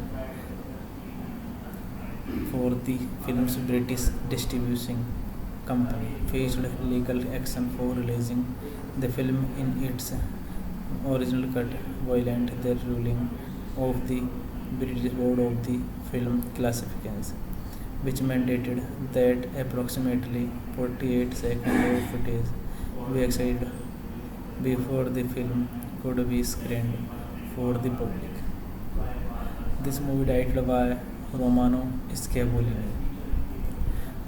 for the film's British distribution company faced legal action for releasing the film in its original cut, violent the ruling of the British Board of the Film Classifications, which mandated that approximately 48 seconds of footage be excited before the film could be screened for the public. This movie directed by Romano Scavolini,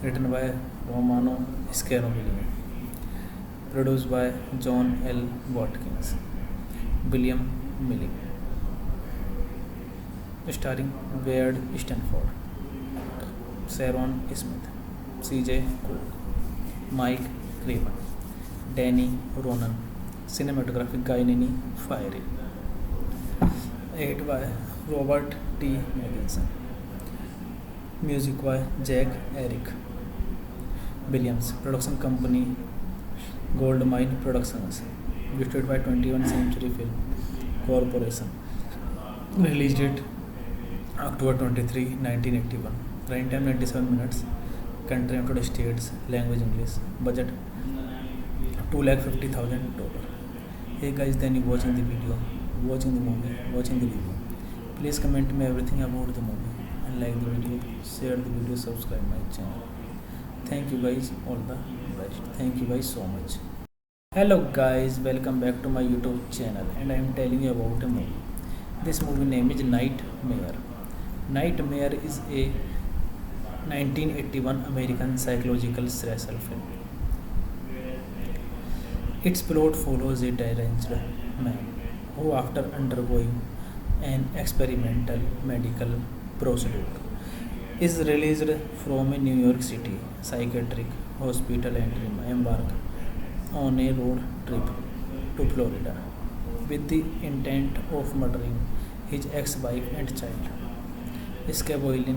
written by Romano Scavolini, produced by John L. Watkins, William Milling, starring Wade Stanford, Sharon Smith, C.J. Cook, Mike Craven, Danny Ronan, cinematography Guy Fieri, edited by Robert T. Magginson, music by Jack Eric Williams, production company Goldmine Productions, distributed by 21st Century Film Corporation, release date October 23, 1981, running time 97 minutes, country United States, language English, budget $250,000. Hey guys, then you watching the video, watching the movie, watching the review. Please comment me everything about the movie and like the video, share the video, subscribe my channel. Thank you guys, all the best. Thank you guys so much. Hello guys, welcome back to my YouTube channel, and I am telling you about a movie. This movie name is Nightmare. Nightmare is a 1981 American psychological slasher film. Its plot follows a deranged man who, after undergoing an experimental medical procedure, is released from a New York City psychiatric hospital and embarks on a road trip to Florida with the intent of murdering his ex-wife and child. Scavolini,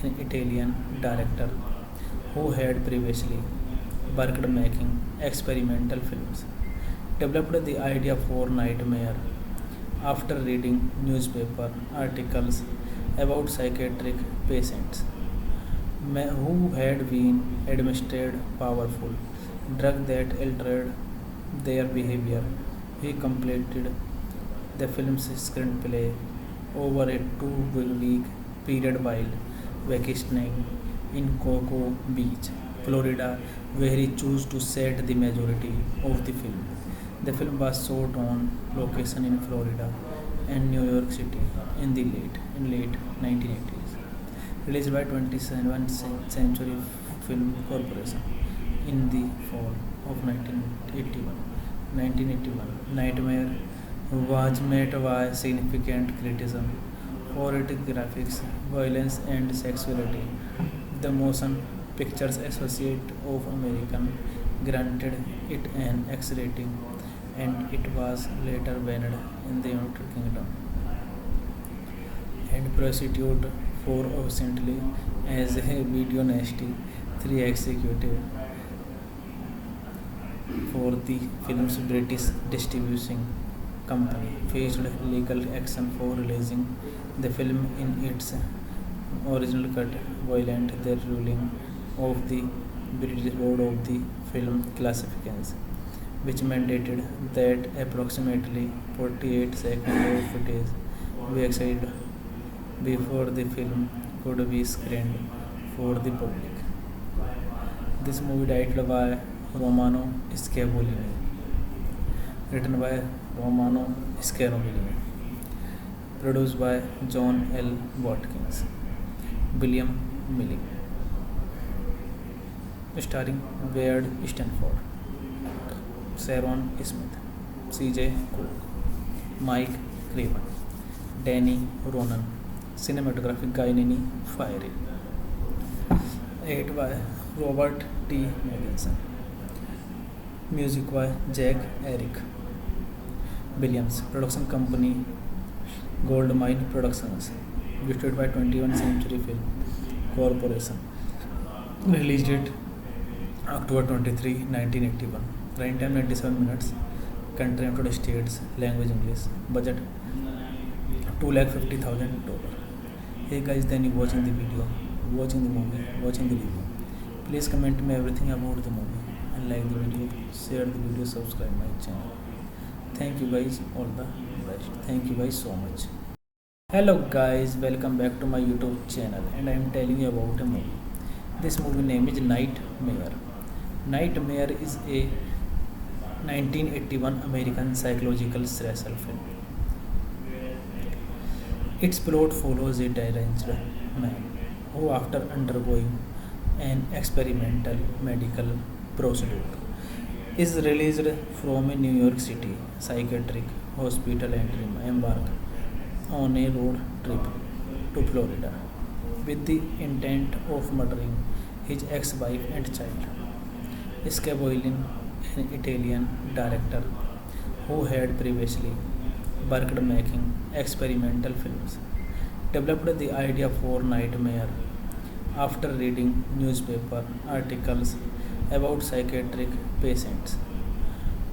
an Italian director who had previously worked making experimental films, developed the idea for Nightmare after reading newspaper articles about psychiatric patients who had been administered powerful drug that altered their behavior. He completed the film's screenplay over a 2-week period while vacationing in Cocoa Beach, Florida, where he chose to set the majority of the film. The film was shot on location in Florida and New York City in late 1980s. Released by 27th Century Film Corporation in the fall of 1981. Nightmare was met by significant criticism for its graphics, violence, and sexuality. The Motion Pictures Associate of America granted it an X rating, and it was later banned in the United Kingdom and prosecuted for recently as a video nasty 3 executive for the film's British distribution company faced legal action for releasing the film in its original cut, violent the ruling of the British Board of the Film Classifications, which mandated that approximately 48 seconds of footage be excited before the film could be screened for the public. This movie directed by Romano Scavolini, written by Romano Scavolini, produced by John L. Watkins, William Milling, starring Wade Stanford, Sharon Smith, C.J. Cook, Mike Craven, Danny Ronan, cinematography Guy Fieri, edited by Robert T. Magginson, music by Jack Eric Williams, production company Goldmine Productions, distributed by 21st Century Film Corporation. Release date October 23, 1981. Runtime 97 minutes. Country United States. Language English. Budget $250,000. Hey guys, then you watching the video, watching the movie, watching the review. Please comment me everything about the movie and like the video, share the video, subscribe my channel. Thank you guys, all the best. Thank you guys so much. Hello guys, welcome back to my YouTube channel, and I am telling you about a movie. This movie name is Nightmare. Nightmare is a 1981 American psychological thriller film. Its plot follows a deranged man who, after undergoing an experimental medical procedure, is released from a New York City psychiatric hospital and embark on a road trip to Florida with the intent of murdering his ex-wife and child. Scavolin, an Italian director who had previously worked making experimental films, developed the idea for Nightmare after reading newspaper articles about psychiatric patients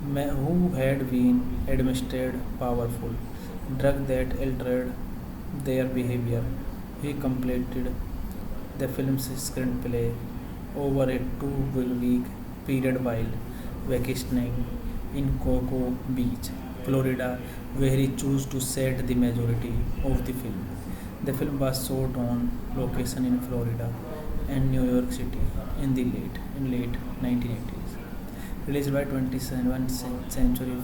who had been administered powerful drug that altered their behavior. He completed the film's screenplay over a 2-week period while vacationing in Cocoa Beach, Florida, where he chose to set the majority of the film. The film was shot on location in Florida and New York City in late 1980s. Released by 27th Century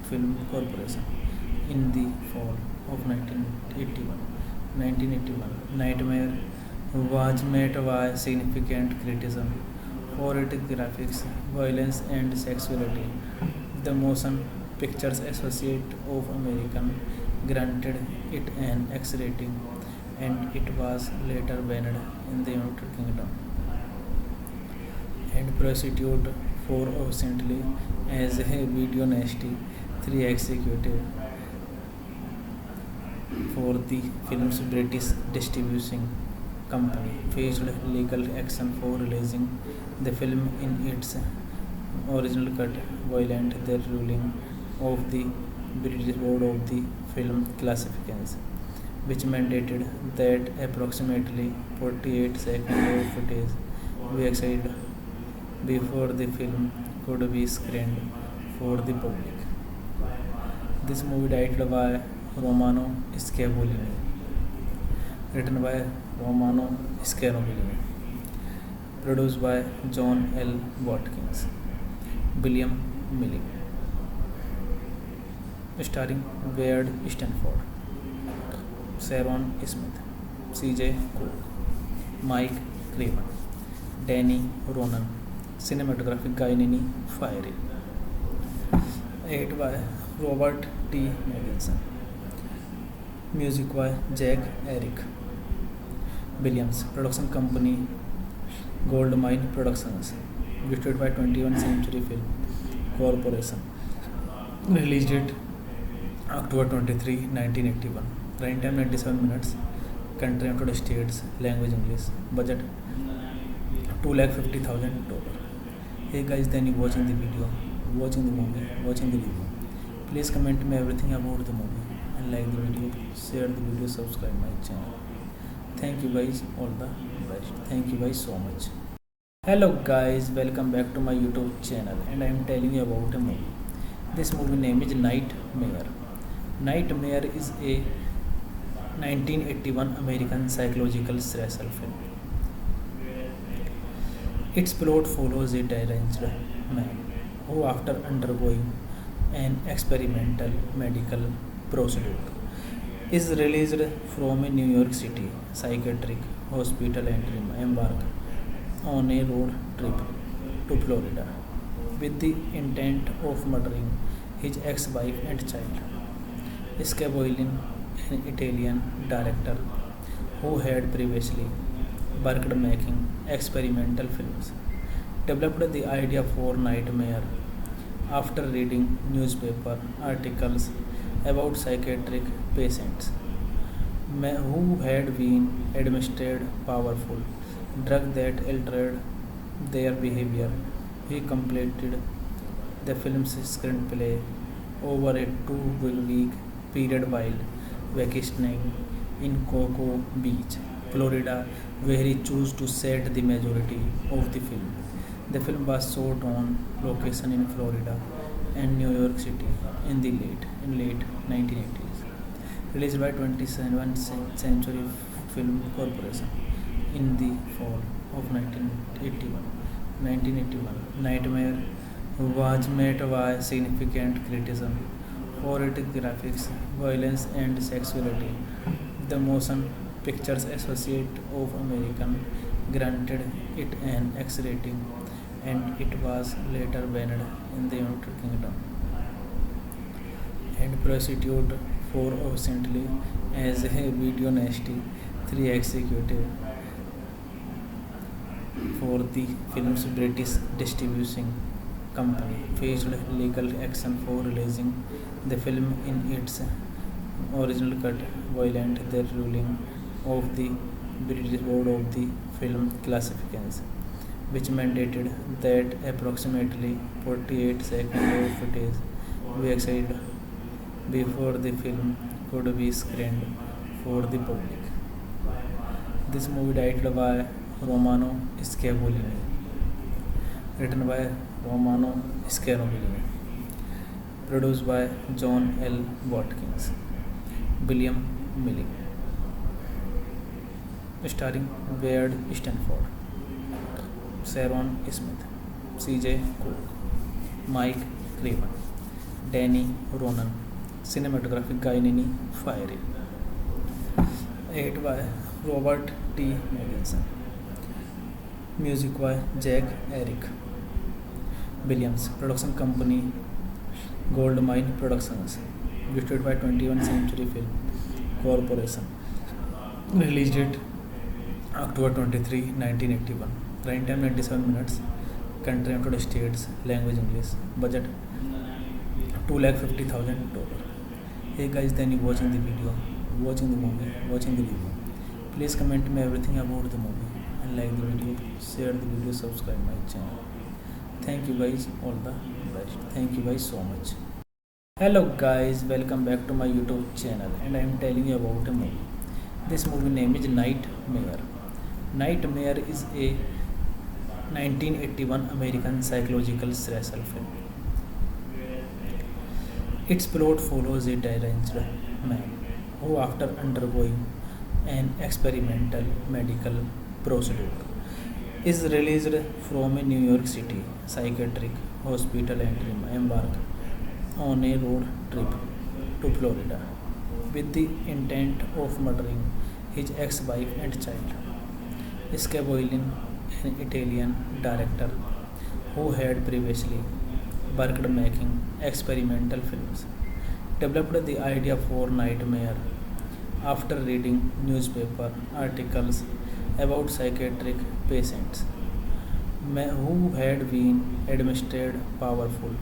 Film Corporation in the fall of 1981. Nightmare was met by significant criticism for its graphics, violence, and sexuality. The Motion Pictures Association of America granted it an X rating, and it was later banned in the United Kingdom and prosecuted for obscenity as a video nasty 3 executive for the film's British distributing company faced legal action for releasing the film in its original cut, violent the ruling of the British Board of the Film Classifications, which mandated that approximately 48 seconds of footage be excited before the film could be screened for the public. This movie directed by Romano Scavolini, written by Romano Scavolini, produced by John L. Watkins, William Milling, starring Wade Stanford, Sharon Smith, C.J. Cook, Mike Craven, Danny Ronan, cinematography Guy Fieri, edited by Robert T. Magilson, music by Jack Eric Williams, production company Goldmine Productions, distributed by 21st Century Film Corporation. Release date October 23, 1981. Runtime 97 minutes. Country United States. Language English. Budget $250,000. Hey guys, then you watching the video, watching the movie, watching the review. Please comment me everything about the movie and like the video, share the video, subscribe my channel. Thank you guys, all the best. Thank you guys so much. Hello guys, welcome back to my YouTube channel, and I am telling you about a movie. This movie name is Nightmare. Nightmare is a 1981 American psychological thriller film. Its plot follows a deranged man who, after undergoing an experimental medical procedure, is released from a New York City psychiatric hospital and embark on a road trip to Florida with the intent of murdering his ex-wife and child. Scavolin, an Italian director who had previously worked making experimental films, developed the idea for Nightmare after reading newspaper articles about psychiatric patients who had been administered powerful drug that altered their behavior. He completed the film's screenplay over a two-week period while vacationing in Cocoa Beach, Florida, where he chose to set the majority of the film. The film was shot on location in Florida and New York City in late 1980s. Released by 27th Century Film Corporation in the fall of 1981. Nightmare was met by significant criticism for its graphics, violence, and sexuality. The Motion Pictures Association of America granted it an X rating, and it was later banned in the United Kingdom and prosecuted for obscenely as a video nasty 3 executive for the film's British distributing company faced legal action for releasing the film in its original cut, violent the ruling of the British Board of the Film Classifications, which mandated that approximately 48 seconds of footage be excited before the film could be screened for the public. This movie directed by Romano Scavolini, written by Romano Scavolini, produced by John L. Watkins, William Milling, starring Wade Stanford, Sharon Smith, C.J. Cook, Mike Craven, Danny Ronan, cinematography Guy Nini Fiery, edited by Robert T. Magnuson, music by Jack Eric Williams, production company Goldmine Productions, distributed by 21st Century Film Corporation, released date October 23, 1981, running time 97 minutes, country United States, language English, budget $250,000. Hey guys, then you watching the video, watching the movie, watching the review. Please comment me everything about the movie and like the video, share the video, subscribe my channel. Thank you guys, all the best. Thank you guys so much. Hello guys, welcome back to my YouTube channel, and I am telling you about a movie. This movie name is Nightmare. Nightmare is a 1981 American psychological slasher film. Its plot follows a deranged man who, after undergoing an experimental medical procedure, is released from a New York City psychiatric hospital and embarked on a road trip to Florida with the intent of murdering his ex-wife and child. Scavolin, an Italian director who had previously worked making experimental films, developed the idea for Nightmare after reading newspaper articles about psychiatric patients who had been administered powerful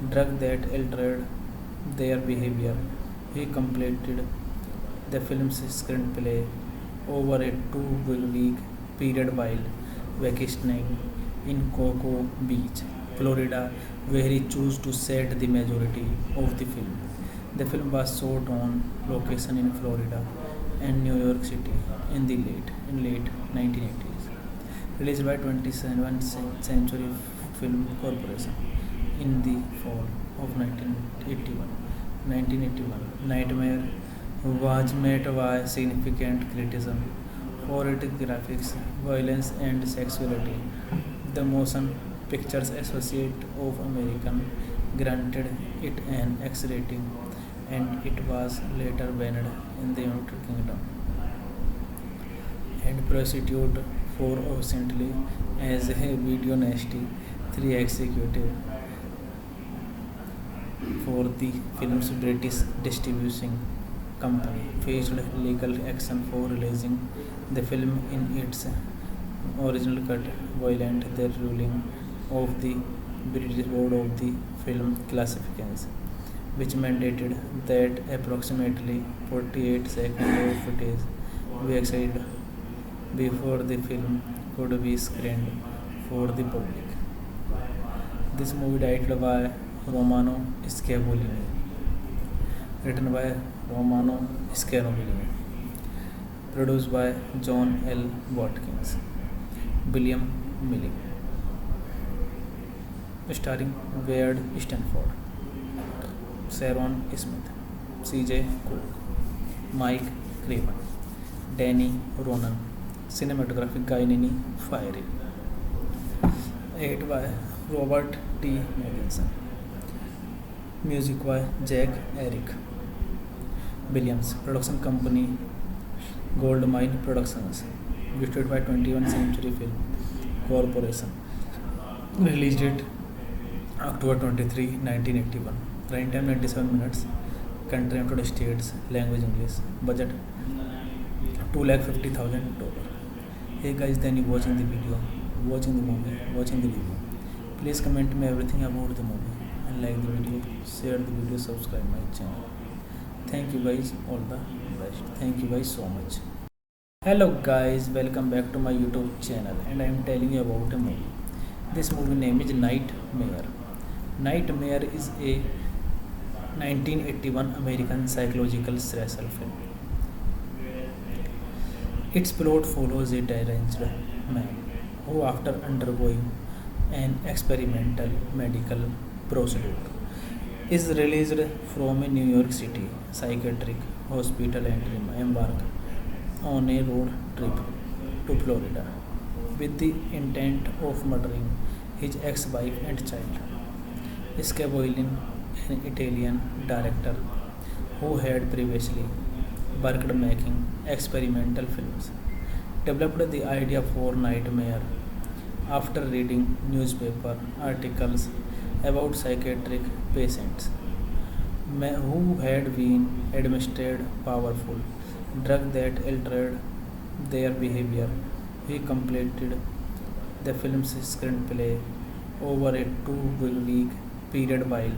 drug that altered their behavior. He completed the film's screenplay over a two-week period while vacationing in Cocoa Beach, Florida, where he chose to set the majority of the film. The film was shot on location in Florida and New York City in late 1980s. Released by 27th Century Film Corporation in the fall of 1981. Nightmare was met by significant criticism for its graphics, violence, and sexuality. The Motion Pictures Association of America granted it an X rating, and it was later banned in the United Kingdom and prosecuted for obscenely as a video nasty 3 executive for the film's British distributing company faced legal action for releasing the film in its original cut, violent the ruling of the British Board of the Film Classifications, which mandated that approximately 48 seconds of footage be excited before the film could be screened for the public. This movie directed by Romano Scavolini, written by Romano Scavolini, produced by John L. Watkins, William Milling, starring Wade Stanford, Sharon Smith, C.J. Cook, Mike Craven, Danny Ronan, cinematography Guy Fieri, edited by Robert T. Madison, music by Jack Eric Williams, production company Goldmine Productions, distributed by 21st Century Film Corporation, release date October 23, 1981, runtime 97 minutes, country United States, language English, budget $250,000. Hey guys, then you watching the video, watching the movie, watching the review. Please comment me everything about the movie and like the video, share the video, subscribe my channel. Thank you guys, all the best. Thank you guys so much. Hello guys, welcome back to my YouTube channel, and I am telling you about a movie. This movie name is Nightmare. Nightmare is a 1981 American psychological slasher film. Its plot follows a deranged man who, after undergoing an experimental medical procedure, is released from a New York City psychiatric hospital and embarked on a road trip to Florida with the intent of murdering his ex-wife and child. Scavolin, an Italian director who had previously worked making experimental films, developed the idea for Nightmare after reading newspaper articles about psychiatric patients who had been administered powerful drug that altered their behavior. He completed the film's screenplay over a 2-week period while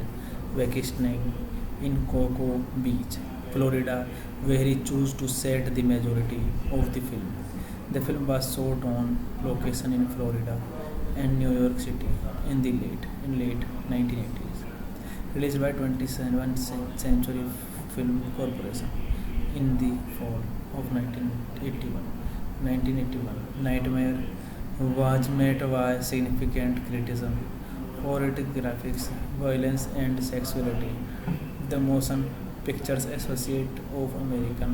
vacationing in Cocoa Beach, Florida, where he chose to set the majority of the film. The film was shot on location in Florida and New York City in late 1980s. Released by 27th Century Film Corporation in the fall of 1981. Nightmare was met by significant criticism for its graphics, violence, and sexuality. The Motion Pictures Association of America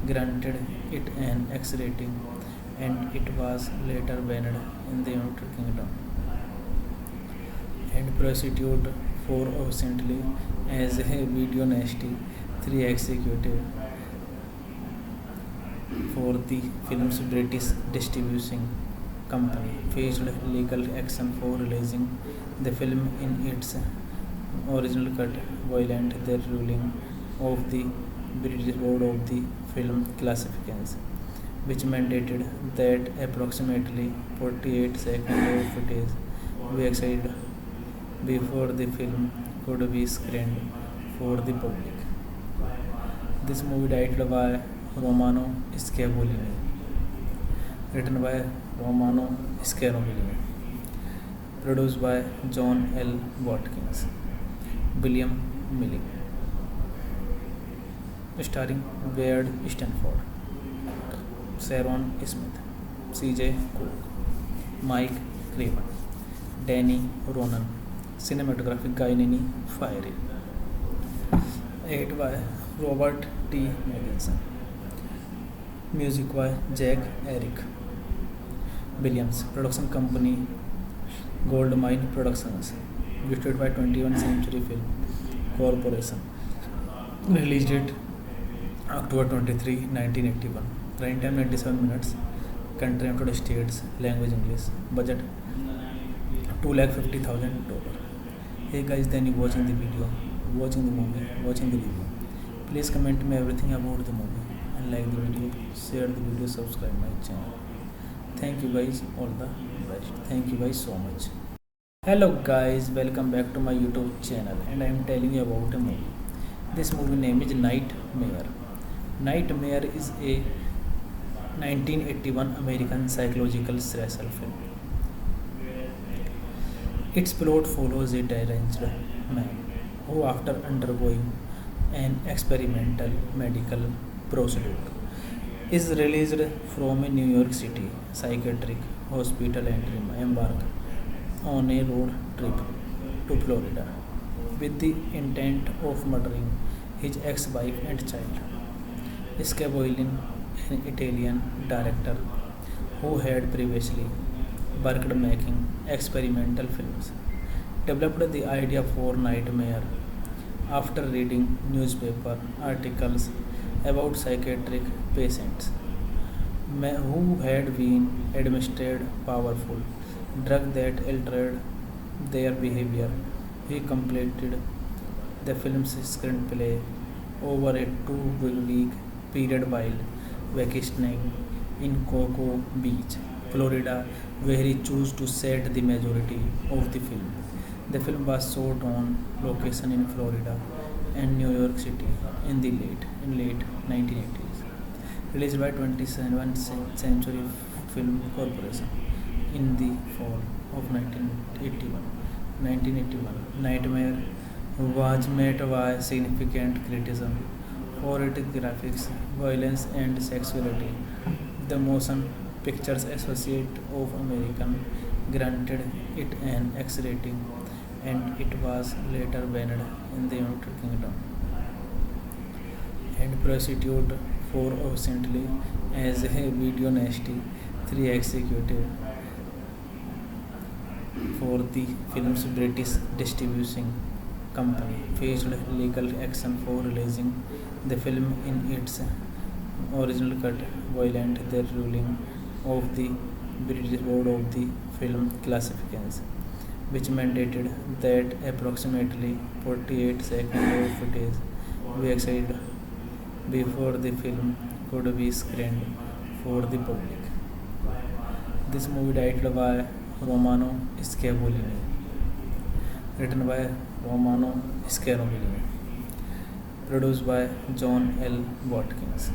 granted it an X rating, and it was later banned in the United Kingdom and prosecuted for recently as a Video Nasty 3 executive for the film's British distributing company faced legal action for releasing the film in its original cut, violent the ruling of the British Board of the Film Classifications, which mandated that approximately 48 seconds of footage be excited before the film could be screened for the public. This movie directed by Romano Scavolini, written by Romano Scavolini, produced by John L. Watkins, William Milling, starring Wade Stanford, Sharon Smith, C.J. Cook, Mike Craven, Danny Ronan, cinematography Guy Fieri, edited by Robert T. Madison, music by Jack Eric Williams, production company Goldmine Productions, distributed by 21st Century Film Corporation, release date October 23, 1981, runtime 97 minutes, country United States, language English, budget $250,000. Hey guys, then you watching the video, watching the movie, watching the review. Please comment me everything about the movie and like the video, share the video, subscribe my channel. Thank you guys, all the best. Thank you guys so much. Hello guys, welcome back to my YouTube channel and I am telling you about a movie. This movie name is Nightmare. Nightmare is a 1981 American psychological slasher film. Its plot follows a deranged man who, after undergoing an experimental medical procedure, is released from a New York City psychiatric hospital and embark on a road trip to Florida with the intent of murdering his ex-wife and child. Scavolin, an Italian director who had previously worked making experimental films, developed the idea for Nightmare after reading newspaper articles about psychiatric patients who had been administered powerful drug that altered their behavior. He completed the film's screenplay over a 2 week period while vacationing in Cocoa Beach, Florida, where he chose to set the majority of the film. The film was shot on location in Florida and New York City in late 1980s. Released by 27th Century Film Corporation in the fall of 1981. Nightmare was met by significant criticism for its graphics, violence, and sexuality. The Motion Pictures Association of America granted it an X rating, and it was later banned in the United Kingdom and prosecuted for obscenely as a video nasty 3 executive for the film's British distributing company faced legal action for releasing the film in its original cut, violent the ruling of the British Board of the Film Classifications, which mandated that approximately 48 seconds of footage be exhibited before the film could be screened for the public. This movie directed by Romano Scavolini, written by Romano Scavolini, produced by John L. Watkins,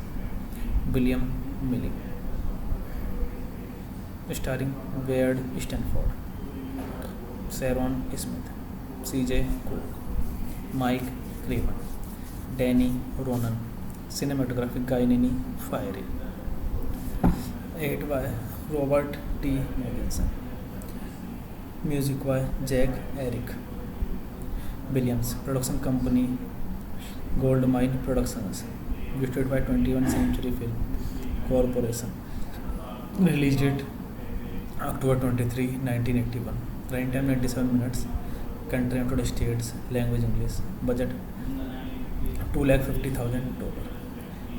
William Milling, starring Wade Stanford, Sharon Smith, C.J. Cook, Mike Craven, Danny Ronan, cinematography Guy Fieri, edited by Robert T. Morgensen, music by Jack Eric Williams, production company Goldmine Productions, distributed by 21st Century Film Corporation, released date October 23, 1981, runtime 97 minutes, country United States, language English, budget $250,000.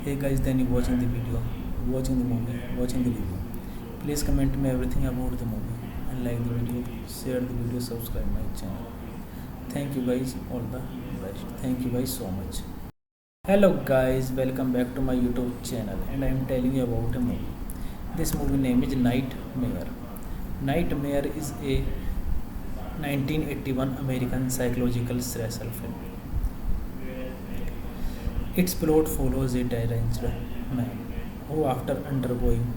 Hey guys, then you watching the video, watching the movie, watching the review. Please comment me everything about the movie and like the video, share the video, subscribe my channel. Thank you guys, all the best. Thank you guys so much. Hello guys, welcome back to my YouTube channel and I am telling you about a movie. This movie name is Nightmare. Nightmare is a 1981 American psychological slasher film. Its plot follows a deranged man who, after undergoing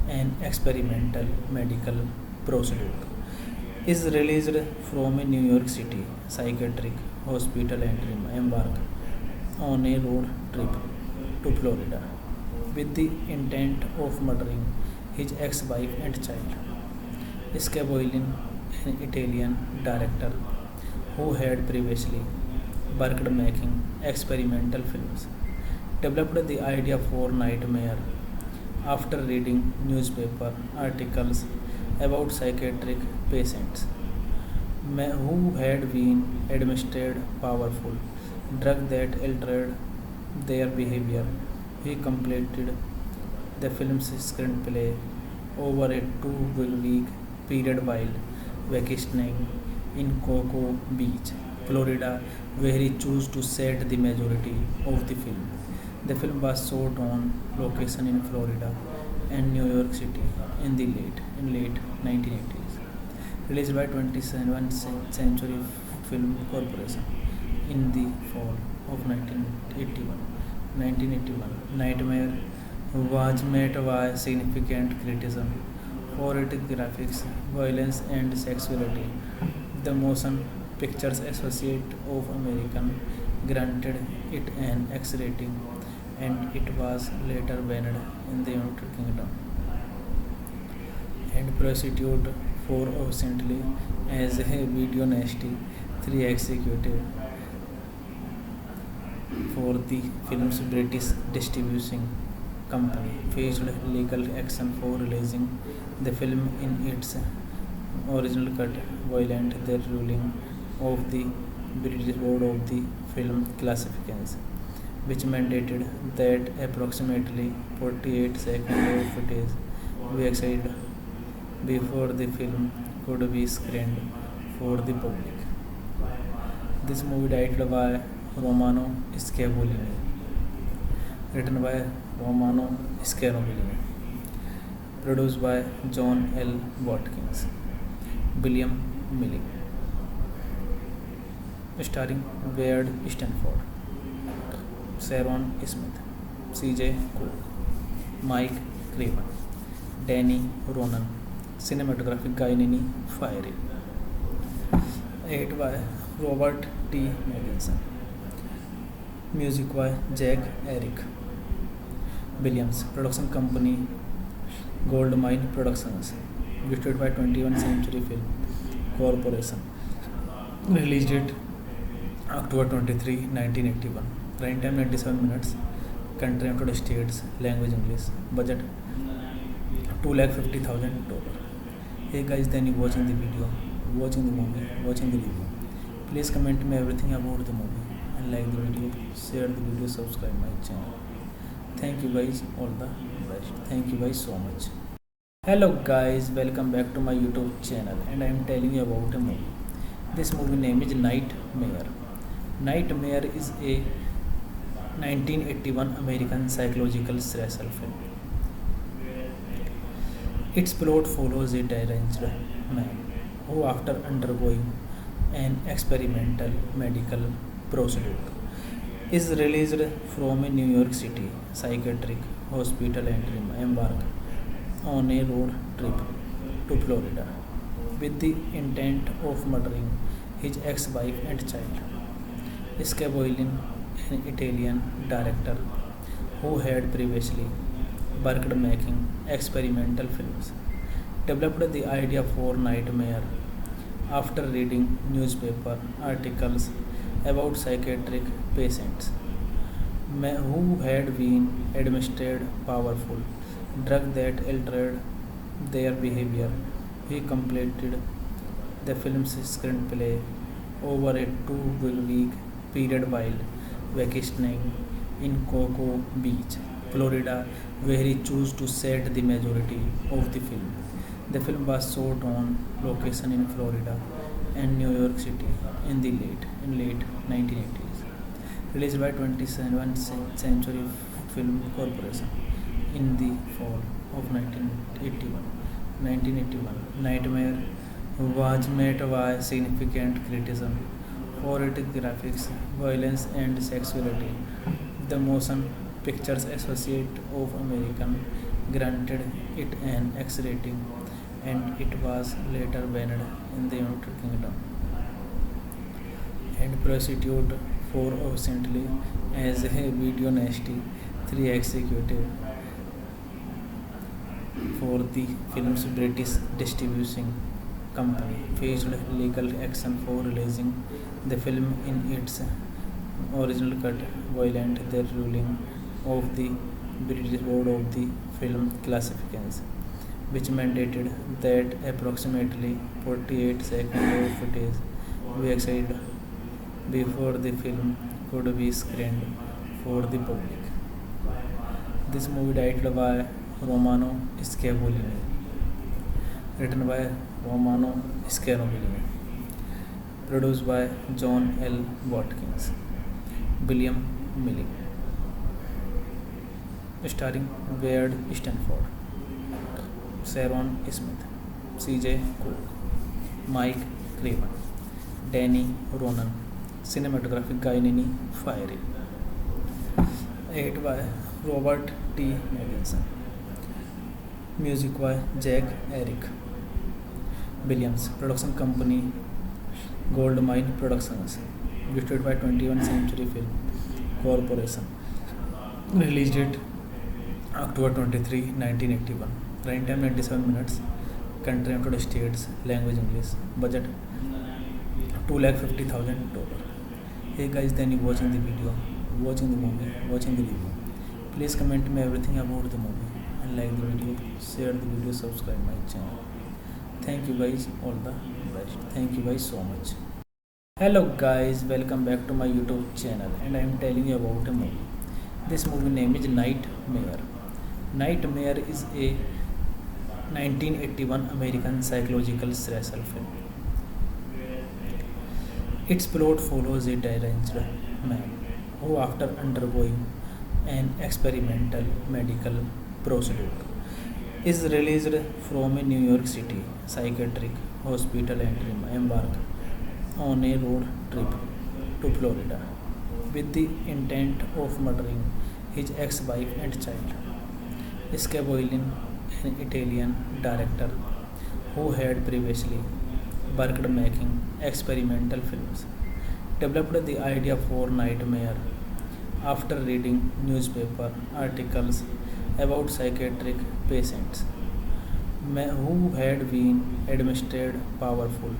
an experimental medical procedure, is released from a New York City psychiatric hospital and embark on a road trip to Florida with the intent of murdering his ex-wife and child. Scavolin, an Italian director who had previously worked making experimental films, developed the idea for Nightmare after reading newspaper articles about psychiatric patients who had been administered powerful drug that altered their behavior. He completed the film's screenplay over a 2 week period while vacationing in Cocoa Beach, Florida, where he chose to set the majority of the film. The film was shot on location in Florida and New York City in late 1980s. released by 27th Century Film Corporation in the fall of 1981. Nightmare was met by significant criticism for its graphics, violence, and sexuality. The Motion Pictures Association of America granted it an X rating, and it was later banned in the United Kingdom and prosecuted for obscenely as a video nasty 3 executive for the film's British distributing company faced legal action for releasing the film in its original cut, violent the ruling of the British Board of the Film Classifications, which mandated that approximately 48 seconds of footage be excited before the film could be screened for the public. This movie directed by Romano Scavolini, written by Romano Scavolini, produced by John L. Watkins, William Milling, starring Wade Stanford, Sharon Smith, C.J. Cook, Mike Craven, Danny Ronan, cinematography Guy Fieri, edited by Robert T. Magnuson, music by Jack Eric Williams, production company Goldmine Productions, distributed by 21st Century Film Corporation, released date October 23, 1981, running time 97 minutes, country United States, language English, budget $250,000. Hey guys, then you watching the video, watching the movie, watching the review. Please comment me everything about the movie and like the video, share the video, subscribe my channel. Thank you guys, all the best. Thank you guys so much. Hello guys, welcome back to my YouTube channel, and I am telling you about a movie. This movie name is Nightmare. Nightmare is a 1981 American psychological slasher film. Its plot follows a deranged man who, after undergoing an experimental medical procedure, is released from a New York City psychiatric hospital and embarks on a road trip to Florida with the intent of murdering his ex-wife and child. Scavolini, an Italian director who had previously worked making experimental films, developed the idea for Nightmare after reading newspaper articles about psychiatric patients who had been administered powerful drug that altered their behavior. He completed the film's screenplay over a 2-week period while vacationing in Cocoa Beach, Florida, where he chose to set the majority of the film. The film was shot on location in Florida and New York City in late 1980s. Released by 27th Century Film Corporation in the fall of 1981. Nightmare was met by significant criticism for its graphics, violence, and sexuality. The Motion Pictures Association of America granted it an X rating, and it was later banned in the United Kingdom and prosecuted for obscenely as a video nasty 3 executive for the film's British distributing company faced legal action for releasing the film in its original cut, violent the ruling of the British Board of the Film Classifications, which mandated that approximately 48 seconds of footage be excited before the film could be screened for the public. This movie directed by Romano Scavolini, written by Romano Scavolini, produced by John L. Watkins, William Milling, starring Wade Stanford, Sharon Smith, C.J. Cook, Mike Craven, Danny Ronan, cinematography Guy Fieri, 8 by Robert T. Magginson, music by Jack Eric Williams, production company Goldmine Productions, distributed by 21st Century Film Corporation, released date October 23, 1981, running time 97 minutes, country United States, language English, budget $250,000. Hey guys, then you watching the video, watching the movie, watching the review. Please comment me everything about the movie and like the video, share the video, subscribe my channel. Thank you guys, all the best. Thank you guys so much. Hello guys, welcome back to my YouTube channel and I am telling you about a movie. This movie name is Nightmare. Nightmare is a 1981 American psychological slasher film. Its plot follows a deranged man who, after undergoing an experimental medical procedure, is released from a New York City psychiatric hospital and embarked on a road trip to Florida with the intent of murdering his ex-wife and child. Scavolin, an Italian director who had previously worked making experimental films, developed the idea for Nightmare after reading newspaper articles about psychiatric patients who had been administered powerful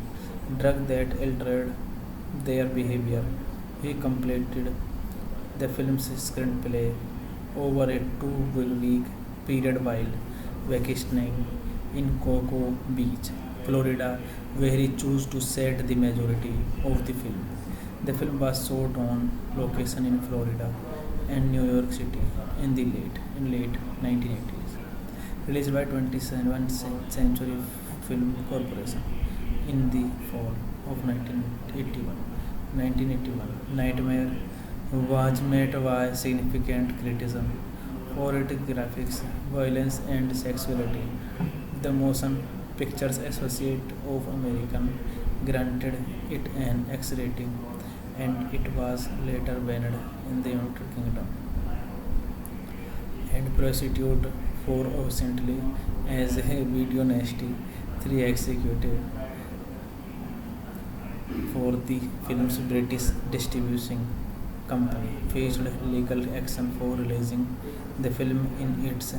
drug that altered their behavior. He completed the film's screenplay over a 2-week period while vacationing in Cocoa Beach, Florida, where he chose to set the majority of the film. The film was shot on location in Florida and New York City in late 1980s. Released by 27th Century Film Corporation in the fall of 1981, Nightmare was met by significant criticism for its graphics, violence, and sexuality. The Motion Pictures Association of America granted it an X rating, and it was later banned in the United Kingdom and prosecuted for obscenity as a video nasty 3 executive for the film's British distribution company faced legal action for releasing the film in its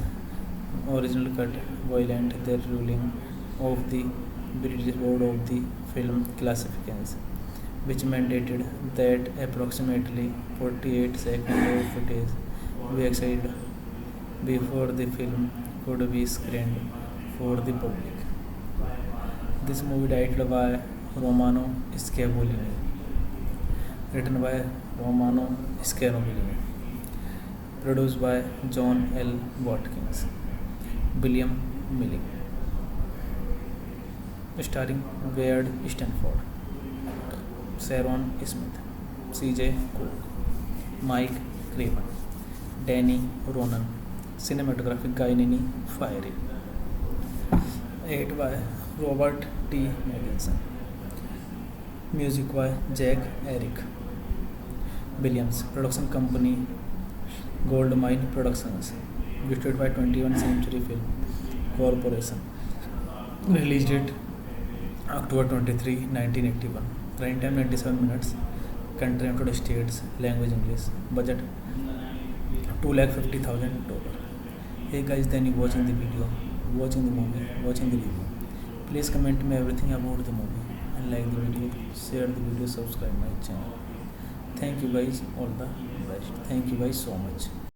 original cut, violent the ruling of the British Board of the Film Classifications, which mandated that approximately 48 seconds of footage be exhibited before the film could be screened for the public. This movie directed by Romano Scavolini, written by Romano Scavolini, produced by John L. Watkins, William Milling, starring Wade Stanford, Sharon Smith, C.J. Cook, Mike Craven, Danny Ronan, cinematography Guy Fieri, 8 by Robert T. Magginson, music by Jack Eric Williams, production company Goldmine Productions, distributed by 21st Century Film Corporation, released date October 23, 1981, running time 97 minutes, country United States, language English, budget $250,000. Hey guys, then you watching the video, watching the movie, watching the review. Please comment me everything about the movie and like the video, share the video, subscribe my channel. Thank you guys, all the best. Thank you guys so much.